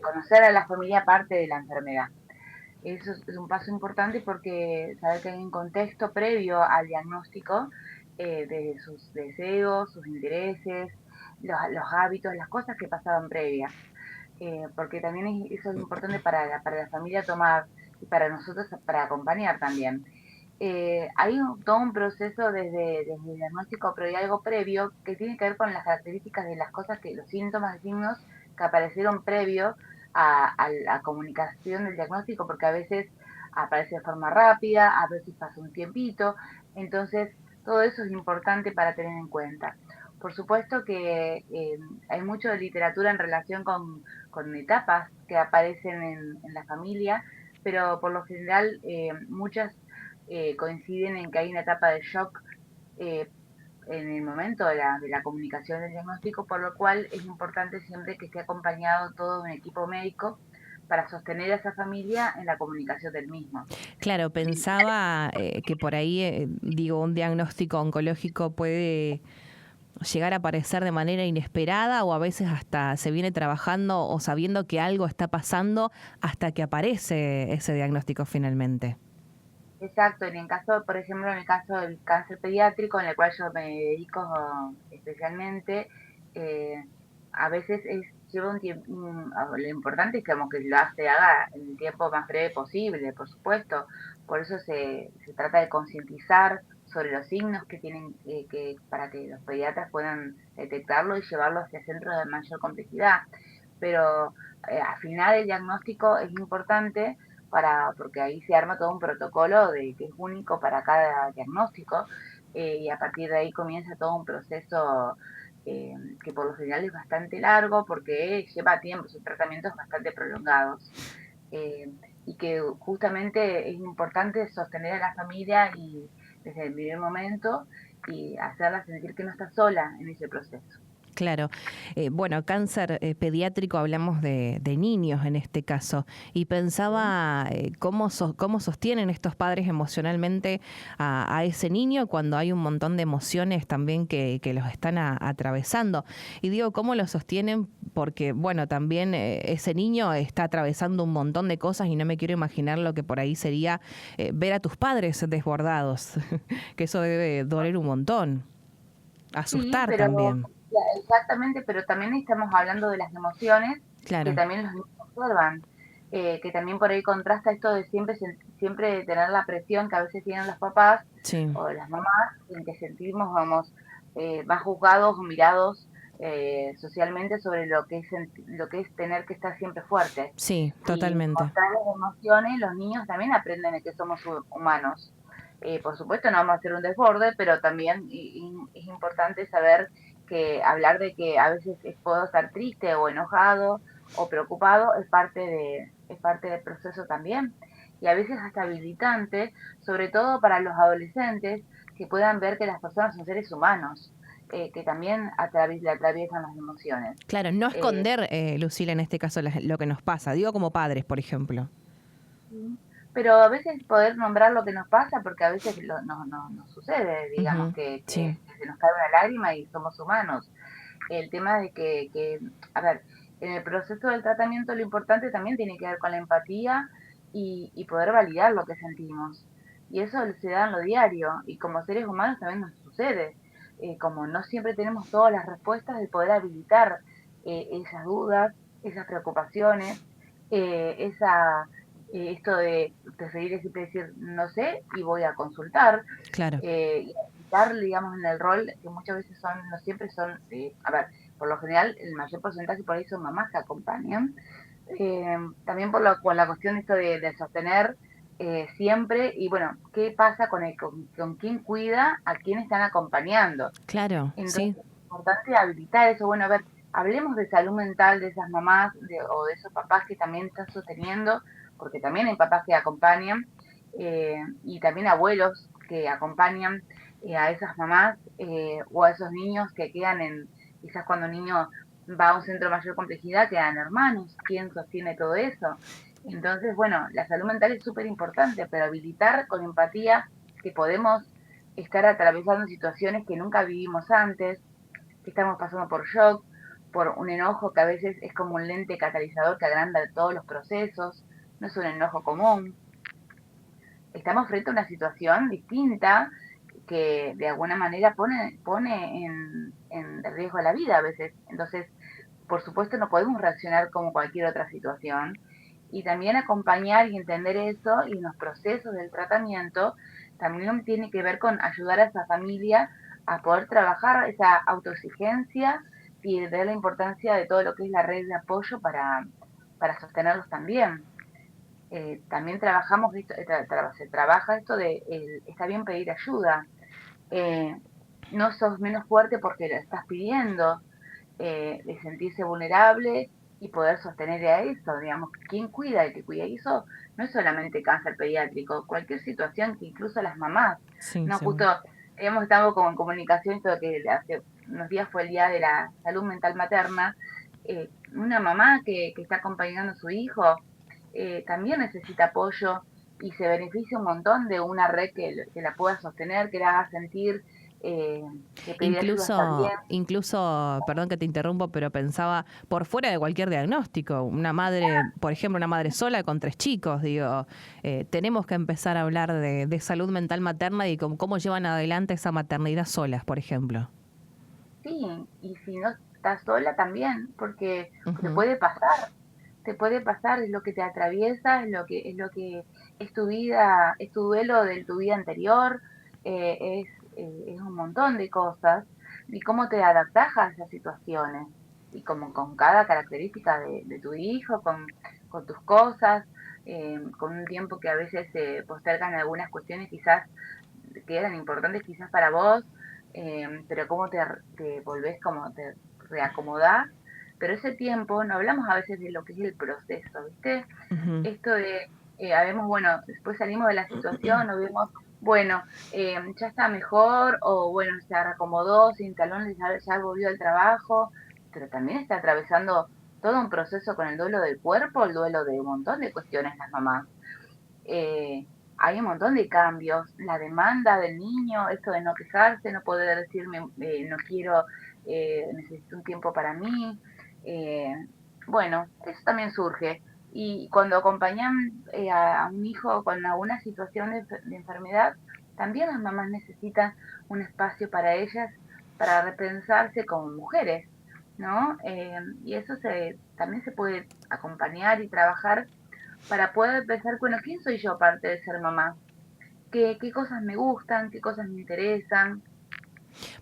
Speaker 7: conocer a la familia parte de la enfermedad. Eso es un paso importante porque saber que hay un contexto previo al diagnóstico, de sus deseos, sus intereses, los hábitos, las cosas que pasaban previas. Porque también eso es importante para la familia tomar y para nosotros para acompañar también. Hay todo un proceso desde el diagnóstico, pero hay algo previo que tiene que ver con las características de las cosas, los síntomas y signos que aparecieron previo a la comunicación del diagnóstico, porque a veces aparece de forma rápida, a veces pasa un tiempito, entonces todo eso es importante para tener en cuenta. Por supuesto que hay mucho de literatura en relación con etapas que aparecen en la familia, pero por lo general muchas coinciden en que hay una etapa de shock en el momento de la comunicación del diagnóstico, por lo cual es importante siempre que esté acompañado todo un equipo médico para sostener a esa familia en la comunicación del mismo.
Speaker 1: Claro, pensaba que por ahí, un diagnóstico oncológico puede llegar a aparecer de manera inesperada o a veces hasta se viene trabajando o sabiendo que algo está pasando hasta que aparece ese diagnóstico finalmente.
Speaker 7: Exacto, por ejemplo, en el caso del cáncer pediátrico, en el cual yo me dedico especialmente, a veces lleva un tiempo, lo importante es que se haga en el tiempo más breve posible, por supuesto. Por eso se trata de concientizar sobre los signos que tienen para que los pediatras puedan detectarlo y llevarlo hacia centros de mayor complejidad. Pero afinar el diagnóstico es importante porque ahí se arma todo un protocolo que es único para cada diagnóstico, y a partir de ahí comienza todo un proceso que por lo general es bastante largo porque lleva tiempo, son tratamientos bastante prolongados, y que justamente es importante sostener a la familia y desde el primer momento y hacerla sentir que no está sola en ese proceso.
Speaker 1: Claro. Cáncer pediátrico, hablamos de niños en este caso, y pensaba cómo sostienen estos padres emocionalmente a ese niño cuando hay un montón de emociones también que los están atravesando. Y digo, ¿cómo lo sostienen porque, bueno, también ese niño está atravesando un montón de cosas y no me quiero imaginar lo que por ahí sería ver a tus padres desbordados, que eso debe doler un montón,
Speaker 7: Sí,
Speaker 1: asustar
Speaker 7: pero
Speaker 1: también.
Speaker 7: exactamente, pero también estamos hablando de las emociones que
Speaker 1: Claro,
Speaker 7: también los niños observan, que también por ahí contrasta esto de siempre siempre tener la presión que a veces tienen los papás
Speaker 1: sí,
Speaker 7: o las mamás, en que sentimos, vamos, más juzgados o mirados socialmente sobre lo que es tener que estar siempre fuerte.
Speaker 1: sí,
Speaker 7: Y
Speaker 1: totalmente.
Speaker 7: mostrar las emociones, los niños también aprenden de que somos humanos. Por supuesto no vamos a hacer un desborde, pero también es importante saber que hablar de que a veces puedo estar triste o enojado o preocupado es parte del proceso también. Y a veces hasta habilitante, sobre todo para los adolescentes, que puedan ver que las personas son seres humanos, que también le atraviesan las emociones.
Speaker 1: Claro, no
Speaker 7: Eh,
Speaker 1: esconder, Lucila, en este caso lo que nos pasa. Digo como padres, por ejemplo.
Speaker 7: Sí, pero a veces poder nombrar lo que nos pasa, porque a veces nos sucede, digamos,
Speaker 1: Ujú, sí,
Speaker 7: que se nos cae una lágrima y somos humanos. El tema de a ver, en el proceso del tratamiento lo importante también tiene que ver con la empatía y poder validar lo que sentimos. Y eso se da en lo diario, y como seres humanos también nos sucede. Como no siempre tenemos todas las respuestas, de poder habilitar esas dudas, esas preocupaciones, esa esto de preferir siempre decir no sé y voy a consultar,
Speaker 1: claro.
Speaker 7: y estar, digamos, en el rol que muchas veces no siempre son, a ver, por lo general el mayor porcentaje por ahí son mamás que acompañan, también por la cuestión esto de sostener siempre, y bueno, ¿qué pasa con quién cuida a quién están acompañando?
Speaker 1: Claro,
Speaker 7: Entonces
Speaker 1: sí,
Speaker 7: es importante habilitar eso. Bueno, a ver, hablemos de salud mental de esas mamás o de esos papás que también están sosteniendo, porque también hay papás que acompañan y también abuelos que acompañan a esas mamás o a esos niños que quedan quizás cuando un niño va a un centro de mayor complejidad, quedan hermanos. ¿Quién sostiene todo eso? Entonces, bueno, la salud mental es súper importante, pero habilitar con empatía que podemos estar atravesando situaciones que nunca vivimos antes, que estamos pasando por shock, por un enojo que a veces es como un lente catalizador que agranda todos los procesos, no es un enojo común. Estamos frente a una situación distinta que de alguna manera pone en riesgo la vida a veces. Entonces, por supuesto, no podemos reaccionar como cualquier otra situación. Y también acompañar y entender eso y en los procesos del tratamiento también tiene que ver con ayudar a esa familia a poder trabajar esa autoexigencia y ver la importancia de todo lo que es la red de apoyo para sostenerlos también. También trabajamos se trabaja esto está bien pedir ayuda. Eh, no sos menos fuerte porque lo estás pidiendo, de sentirse vulnerable y poder sostener a eso, digamos, ¿quién cuida? El que cuida y eso no es solamente cáncer pediátrico, cualquier situación que incluso las mamás,
Speaker 1: sí,
Speaker 7: no justo
Speaker 1: seguro.
Speaker 7: hemos estado con comunicación, esto que hace unos días fue el día de la salud mental materna, una mamá que está acompañando a su hijo también necesita apoyo y se beneficia un montón de una red que la pueda sostener, que la haga sentir eh, que pedir ayuda está
Speaker 1: Incluso,
Speaker 7: bien.
Speaker 1: incluso, perdón que te interrumpo, pero pensaba por fuera de cualquier diagnóstico, una madre, por ejemplo, una madre sola con 3 chicos, digo, tenemos que empezar a hablar de salud mental materna y cómo llevan adelante esa maternidad solas, por ejemplo.
Speaker 7: Sí, y si no estás sola también, porque
Speaker 1: Ujú.
Speaker 7: te puede pasar, es lo que te atraviesa, es lo que es tu vida, es tu duelo de tu vida anterior, es un montón de cosas, y cómo te adaptas a esas situaciones, y como con cada característica de tu hijo, con tus cosas, con un tiempo que a veces se postergan algunas cuestiones quizás que eran importantes quizás para vos, pero cómo te volvés, cómo te reacomodás. Pero ese tiempo, no hablamos a veces de lo que es el proceso, ¿viste?
Speaker 1: Ujú.
Speaker 7: Esto de, habemos, bueno, después salimos de la situación, o vemos, bueno, ya está mejor, o bueno, se reacomodó, se instaló, ya volvió al trabajo, pero también está atravesando todo un proceso con el duelo del cuerpo, el duelo de un montón de cuestiones las mamás. eh, Hay un montón de cambios, la demanda del niño, esto de no quejarse, no poder decirme no quiero, necesito un tiempo para mí, Bueno, eso también surge. Y cuando acompañan a un hijo con alguna situación de enfermedad, también las mamás necesitan un espacio para ellas, para repensarse como mujeres, ¿no? Y eso también se puede acompañar y trabajar para poder pensar, bueno, ¿quién soy yo aparte de ser mamá? ¿Qué cosas me gustan? ¿Qué cosas me interesan?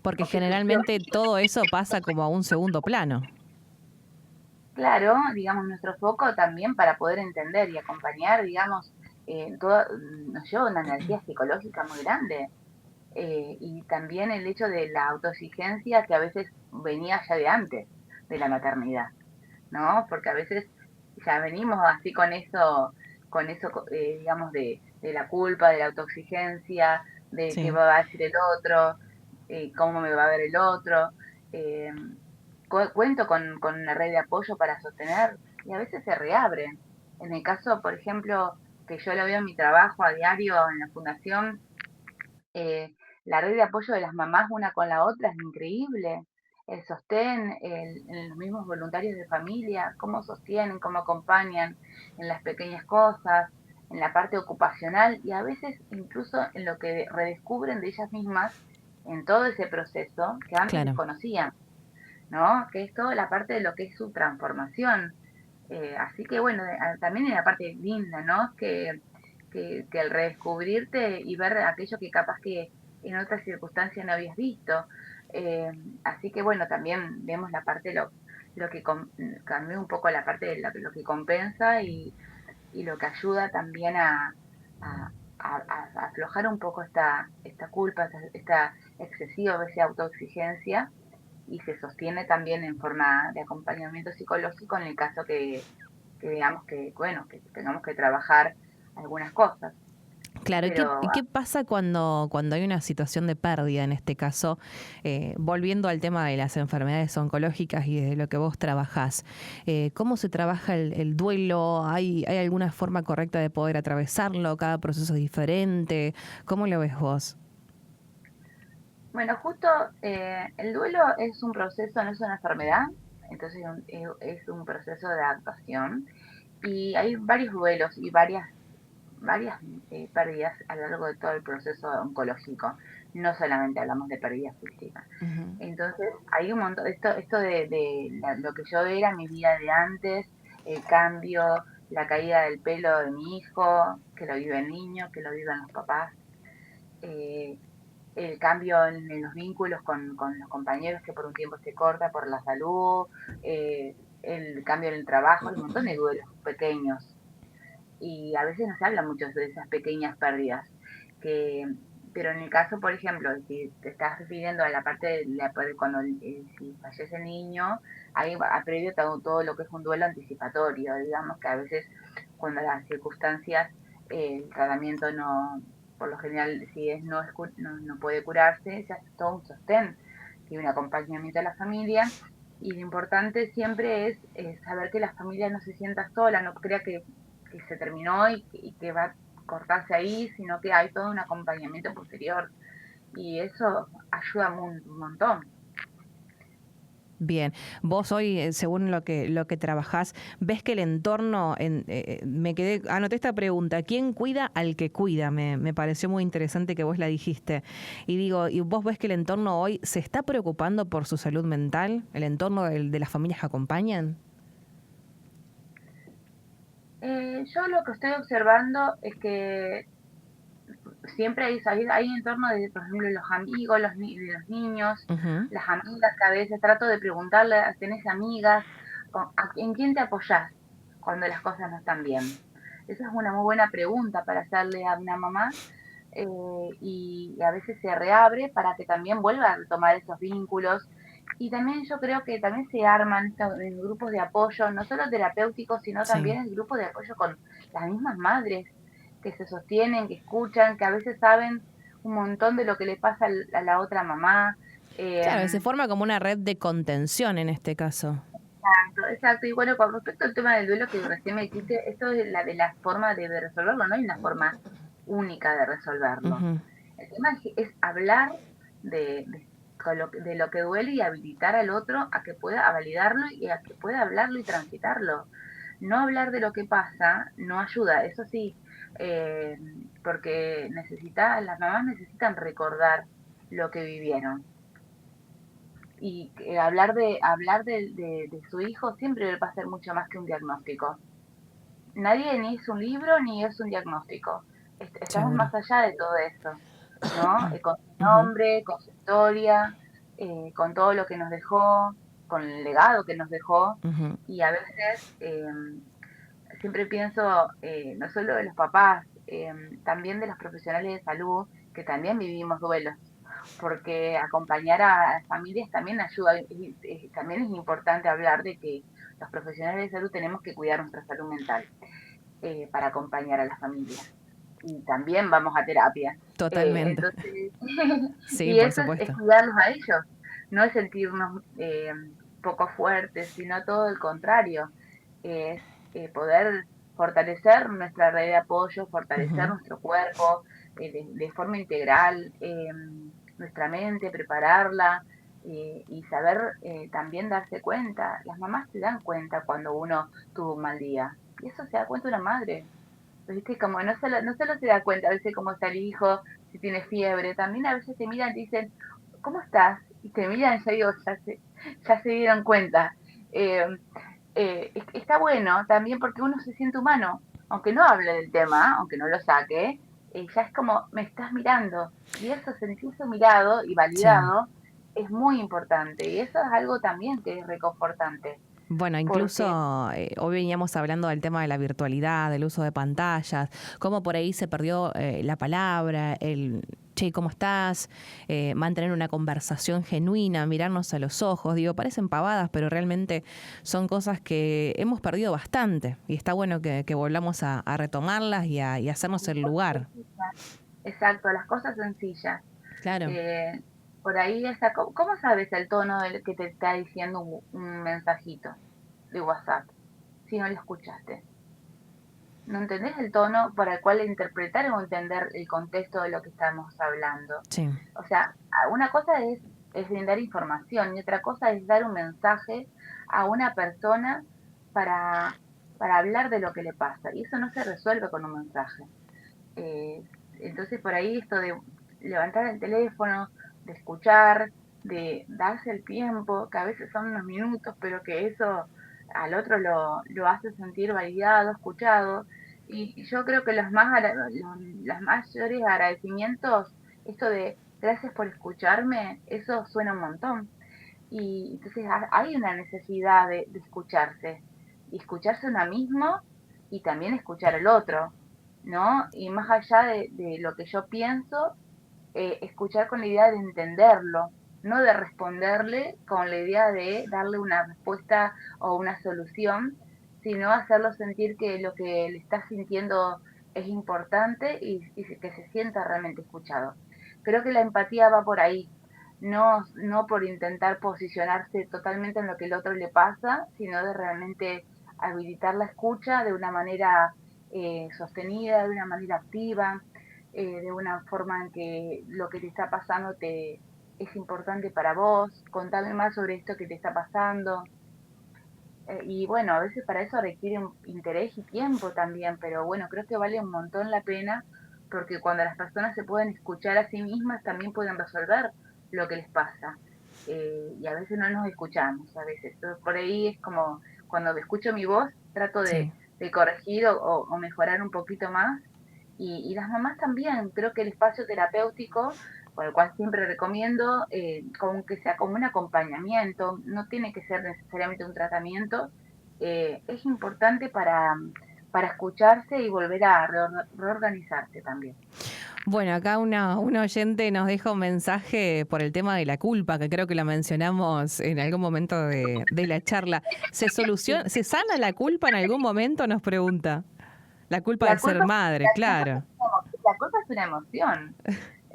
Speaker 1: Porque
Speaker 7: ¿O qué gestión?
Speaker 1: generalmente todo eso pasa como a un segundo plano.
Speaker 7: Claro, digamos, nuestro foco también para poder entender y acompañar, digamos, nos lleva una energía psicológica muy grande. Y también el hecho de la autoexigencia que a veces venía ya de antes de la maternidad, ¿no? Porque a veces ya venimos así con eso, digamos, de la culpa, de la autoexigencia, de qué
Speaker 1: Sí.
Speaker 7: va a decir el otro, cómo me va a ver el otro. eh, Cuento con una red de apoyo para sostener y a veces se reabren. En el caso, por ejemplo, que yo lo veo en mi trabajo a diario en la fundación, eh, la red de apoyo de las mamás una con la otra es increíble. El sostén, en los mismos voluntarios de familia, cómo sostienen, cómo acompañan en las pequeñas cosas, en la parte ocupacional y a veces incluso en lo que redescubren de ellas mismas en todo ese proceso que antes
Speaker 1: Claro.
Speaker 7: desconocían, ¿no? Que es toda la parte de lo que es su transformación. Así que bueno, también en la parte linda, ¿no? Que el redescubrirte y ver aquello que capaz que en otras circunstancias no habías visto. Eh, Así que bueno, también vemos la parte, lo que cambió un poco la parte de lo que compensa y lo que ayuda también a, a aflojar un poco esta culpa, esta excesiva a veces autoexigencia y se sostiene también en forma de acompañamiento psicológico en el caso que digamos que, bueno, que tengamos que trabajar algunas cosas.
Speaker 1: Claro,
Speaker 7: Pero
Speaker 1: y qué pasa cuando hay una situación de pérdida en este caso? Volviendo al tema de las enfermedades oncológicas y de lo que vos trabajás, ¿cómo se trabaja el duelo? ¿Hay alguna forma correcta de poder atravesarlo? ¿Cada proceso es diferente? ¿Cómo lo ves vos?
Speaker 7: bueno, justo el duelo es un proceso, no es una enfermedad, entonces es un proceso de adaptación y hay varios duelos y varias pérdidas a lo largo de todo el proceso oncológico. No solamente hablamos de pérdidas físicas.
Speaker 1: Ujú.
Speaker 7: Entonces, hay un montón, esto lo que yo era mi vida de antes, el cambio, la caída del pelo de mi hijo, que lo vive el niño, que lo viven los papás, eh, el cambio en los vínculos con los compañeros que por un tiempo se corta por la salud, el cambio en el trabajo, hay un montón de duelos pequeños y a veces no se habla mucho de esas pequeñas pérdidas. Que, pero en el caso, por ejemplo, si te estás refiriendo a la parte cuando si fallece el niño, hay a previo todo lo que es un duelo anticipatorio, digamos que a veces cuando las circunstancias, el tratamiento no, por lo general, si es no puede curarse, se hace todo un sostén y un acompañamiento a la familia. Y lo importante siempre es saber que la familia no se sienta sola, no crea que se terminó y que va a cortarse ahí, sino que hay todo un acompañamiento posterior y eso ayuda un montón.
Speaker 1: Bien, vos hoy, según lo que trabajás, ves que el entorno, anoté esta pregunta, ¿quién cuida al que cuida? Me pareció muy interesante que vos la dijiste. Y digo, ¿y vos ves que el entorno hoy se está preocupando por su salud mental? ¿El entorno de las familias que acompañan?
Speaker 7: Yo lo que estoy observando es que siempre hay en torno de, por ejemplo, los amigos, de los niños,
Speaker 1: Ujú.
Speaker 7: las amigas, que a veces trato de preguntarle, ¿tenés amigas? ¿En quién te apoyás cuando las cosas no están bien? Esa es una muy buena pregunta para hacerle a una mamá y a veces se reabre para que también vuelva a retomar esos vínculos. Y también yo creo que también se arman estos grupos de apoyo, no solo terapéuticos, sino
Speaker 1: Sí.
Speaker 7: también el grupo de apoyo con las mismas madres que se sostienen, que escuchan, que a veces saben un montón de lo que le pasa a la otra mamá.
Speaker 1: Claro, se forma como una red de contención en este caso.
Speaker 7: Exacto, exacto. Y bueno, con respecto al tema del duelo que recién me dijiste, esto es la forma de resolverlo, no hay una forma única de resolverlo.
Speaker 1: Ujú.
Speaker 7: El tema es hablar de de lo que duele y habilitar al otro a que pueda validarlo y a que pueda hablarlo y transitarlo. No hablar de lo que pasa no ayuda, eso sí, eh, porque las mamás necesitan recordar lo que vivieron. Y hablar de su hijo siempre va a ser mucho más que un diagnóstico. Nadie ni es un libro ni es un diagnóstico. Estamos
Speaker 1: Seguro.
Speaker 7: más allá de todo eso, ¿no? Con su
Speaker 1: Ujú.
Speaker 7: nombre, con su historia, con todo lo que nos dejó, con el legado que nos dejó.
Speaker 1: Ujú.
Speaker 7: Y a veces siempre pienso, no solo de los papás, también de los profesionales de salud, que también vivimos duelos, porque acompañar a las familias también ayuda, y también es importante hablar de que los profesionales de salud tenemos que cuidar nuestra salud mental para acompañar a las familias. Y también vamos a terapia.
Speaker 1: Totalmente.
Speaker 7: Entonces,
Speaker 1: Sí,
Speaker 7: y
Speaker 1: por
Speaker 7: eso es
Speaker 1: supuesto.
Speaker 7: cuidarlos a ellos, no es sentirnos poco fuertes, sino todo el contrario, es poder fortalecer nuestra red de apoyo, fortalecer
Speaker 1: Ujú.
Speaker 7: nuestro cuerpo de forma integral, nuestra mente, prepararla y saber también darse cuenta. Las mamás se dan cuenta cuando uno tuvo un mal día. Y eso se da cuenta una madre. ¿Viste? Como no solo se da cuenta a veces cómo está el hijo, si tiene fiebre, también a veces te miran y te dicen, ¿cómo estás? Y te miran y yo digo, ya se dieron cuenta. Eh, está bueno también porque uno se siente humano, aunque no hable del tema, aunque no lo saque, ya es como me estás mirando. Y eso, sentirse mirado y
Speaker 1: Sí.
Speaker 7: validado, es muy importante. Y eso es algo también que es reconfortante.
Speaker 1: Bueno,
Speaker 7: Porque
Speaker 1: incluso hoy veníamos hablando del tema de la virtualidad, del uso de pantallas, cómo por ahí se perdió la palabra, el che, ¿cómo estás? Mantener una conversación genuina, mirarnos a los ojos. Digo, parecen pavadas, pero realmente son cosas que hemos perdido bastante. Y está bueno que volvamos a retomarlas y hacernos
Speaker 7: las
Speaker 1: el
Speaker 7: cosas
Speaker 1: lugar.
Speaker 7: sencillas, exacto, las cosas sencillas.
Speaker 1: Claro.
Speaker 7: Eh, por ahí está, ¿cómo sabes el tono del que te está diciendo un mensajito de WhatsApp si no lo escuchaste? No entendés el tono para el cual interpretar o entender el contexto de lo que estamos hablando.
Speaker 1: Sí.
Speaker 7: O sea, una cosa es brindar información y otra cosa es dar un mensaje a una persona para, para hablar de lo que le pasa. Y eso no se resuelve con un mensaje. Eh, entonces por ahí esto de levantar el teléfono, de escuchar, de darse el tiempo, que a veces son unos minutos, pero que eso al otro lo hace sentir validado, escuchado. Y yo creo que los mayores agradecimientos, esto de gracias por escucharme, eso suena un montón. Y entonces hay una necesidad de escucharse, y escucharse uno mismo y también escuchar al otro, ¿no? Y más allá de lo que yo pienso, escuchar con la idea de entenderlo, no de responderle con la idea de darle una respuesta o una solución, sino hacerlo sentir que lo que le está sintiendo es importante y que se sienta realmente escuchado. Creo que la empatía va por ahí, no por intentar posicionarse totalmente en lo que el otro le pasa, sino de realmente habilitar la escucha de una manera sostenida, de una manera activa, de una forma en que lo que te está pasando es importante para vos, contame más sobre esto que te está pasando. Y bueno, a veces para eso requiere un interés y tiempo también, pero bueno, creo que vale un montón la pena porque cuando las personas se pueden escuchar a sí mismas también pueden resolver lo que les pasa. Y a veces no nos escuchamos, a veces. Entonces, por ahí es como cuando escucho mi voz, trato
Speaker 1: Sí.
Speaker 7: de corregir o mejorar un poquito más. Y las mamás también, creo que el espacio terapéutico, por el cual siempre recomiendo, como que sea como un acompañamiento, no tiene que ser necesariamente un tratamiento, es importante para escucharse y volver a reorganizarse también.
Speaker 1: Bueno, acá una oyente nos deja un mensaje por el tema de la culpa, que creo que la mencionamos en algún momento de la charla. ¿Se sana la culpa en algún momento? Nos pregunta. La culpa de
Speaker 7: La
Speaker 1: ser
Speaker 7: culpa,
Speaker 1: madre, claro.
Speaker 7: la culpa es una emoción,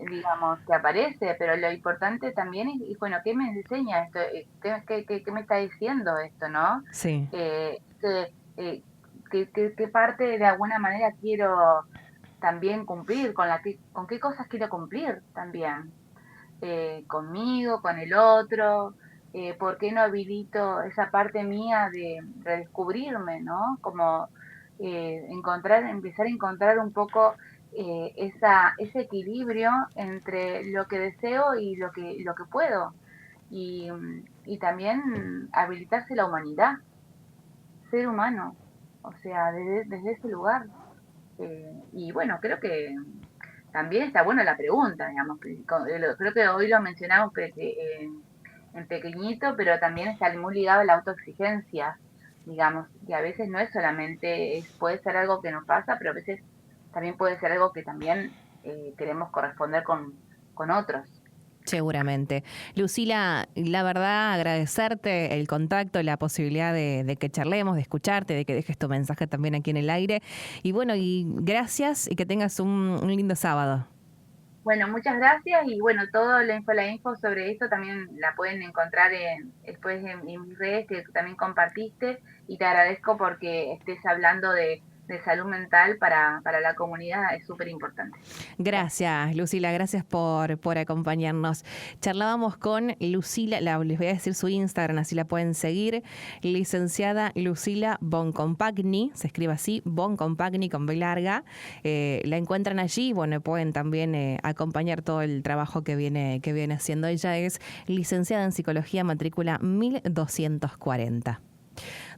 Speaker 7: digamos, que aparece, pero lo importante también es, y bueno, ¿qué me enseña esto? ¿Qué me está diciendo esto, no?
Speaker 1: Sí.
Speaker 7: Eh, que, eh, ¿qué parte de alguna manera quiero también cumplir? ¿Con qué cosas quiero cumplir también? conmigo, con el otro. ¿Por qué no habilito esa parte mía de redescubrirme, ¿no? Como empezar a encontrar un poco ese equilibrio entre lo que deseo y lo que puedo. Y también habilitarse la humanidad, ser humano, o sea, desde ese lugar. Y bueno, creo que también está buena la pregunta, digamos. Creo que hoy lo mencionamos en pequeñito, pero también está muy ligado a la autoexigencia, digamos, que a veces no es solamente, puede ser algo que nos pasa, pero a veces también puede ser algo que también queremos corresponder con otros.
Speaker 1: Seguramente. Lucila, la verdad, agradecerte el contacto, la posibilidad de que charlemos, de escucharte, de que dejes tu mensaje también aquí en el aire. Y bueno, y gracias y que tengas un lindo sábado.
Speaker 7: Bueno, muchas gracias y bueno, toda la info sobre esto también la pueden encontrar después en mis redes que también compartiste y te agradezco porque estés hablando de salud mental para la comunidad, es súper importante.
Speaker 1: Gracias, Lucila, gracias por acompañarnos. Charlábamos con Lucila, les voy a decir su Instagram, así la pueden seguir, licenciada Lucila Boncompagni, se escribe así, Boncompagni con B larga. La encuentran allí, bueno, pueden también acompañar todo el trabajo que viene haciendo. Ella es licenciada en Psicología, matrícula 1240.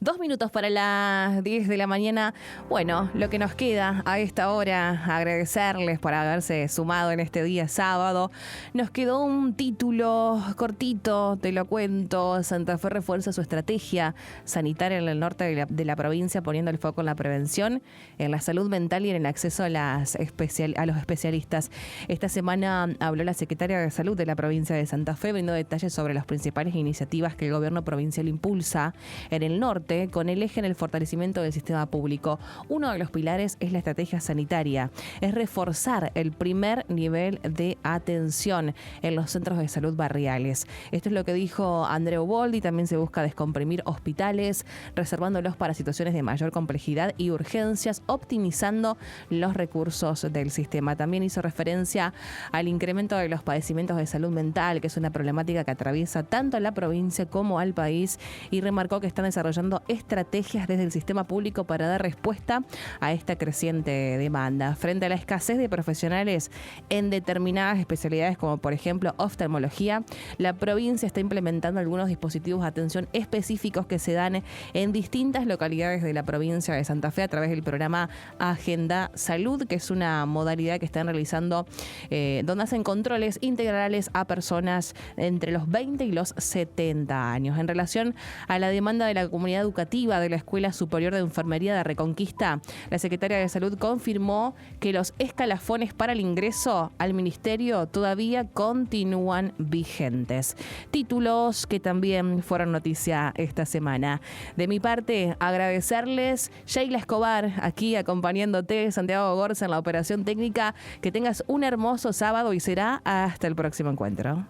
Speaker 1: 2 minutos para las 10 de la mañana. Bueno, lo que nos queda a esta hora, agradecerles por haberse sumado en este día sábado. Nos quedó un título cortito, te lo cuento. Santa Fe refuerza su estrategia sanitaria en el norte de la provincia, poniendo el foco en la prevención, en la salud mental y en el acceso a los especialistas. Esta semana habló la secretaria de Salud de la provincia de Santa Fe, brindó detalles sobre las principales iniciativas que el gobierno provincial impulsa en el norte, con el eje en el fortalecimiento del sistema público. Uno de los pilares es la estrategia sanitaria, es reforzar el primer nivel de atención en los centros de salud barriales. Esto es lo que dijo Andreu Boldi. También se busca descomprimir hospitales, reservándolos para situaciones de mayor complejidad y urgencias, optimizando los recursos del sistema. También hizo referencia al incremento de los padecimientos de salud mental, que es una problemática que atraviesa tanto a la provincia como al país, y remarcó que están desarrollando estrategias desde el sistema público para dar respuesta a esta creciente demanda. Frente a la escasez de profesionales en determinadas especialidades, como por ejemplo oftalmología, la provincia está implementando algunos dispositivos de atención específicos que se dan en distintas localidades de la provincia de Santa Fe a través del programa Agenda Salud, que es una modalidad que están realizando donde hacen controles integrales a personas entre los 20 y los 70 años. En relación a la demanda de la comunidad educativa de la Escuela Superior de Enfermería de Reconquista, la secretaria de Salud confirmó que los escalafones para el ingreso al ministerio todavía continúan vigentes. Títulos que también fueron noticia esta semana. De mi parte, agradecerles. Sheila Escobar, aquí acompañándote, Santiago Gorza en la operación técnica. Que tengas un hermoso sábado y será hasta el próximo encuentro.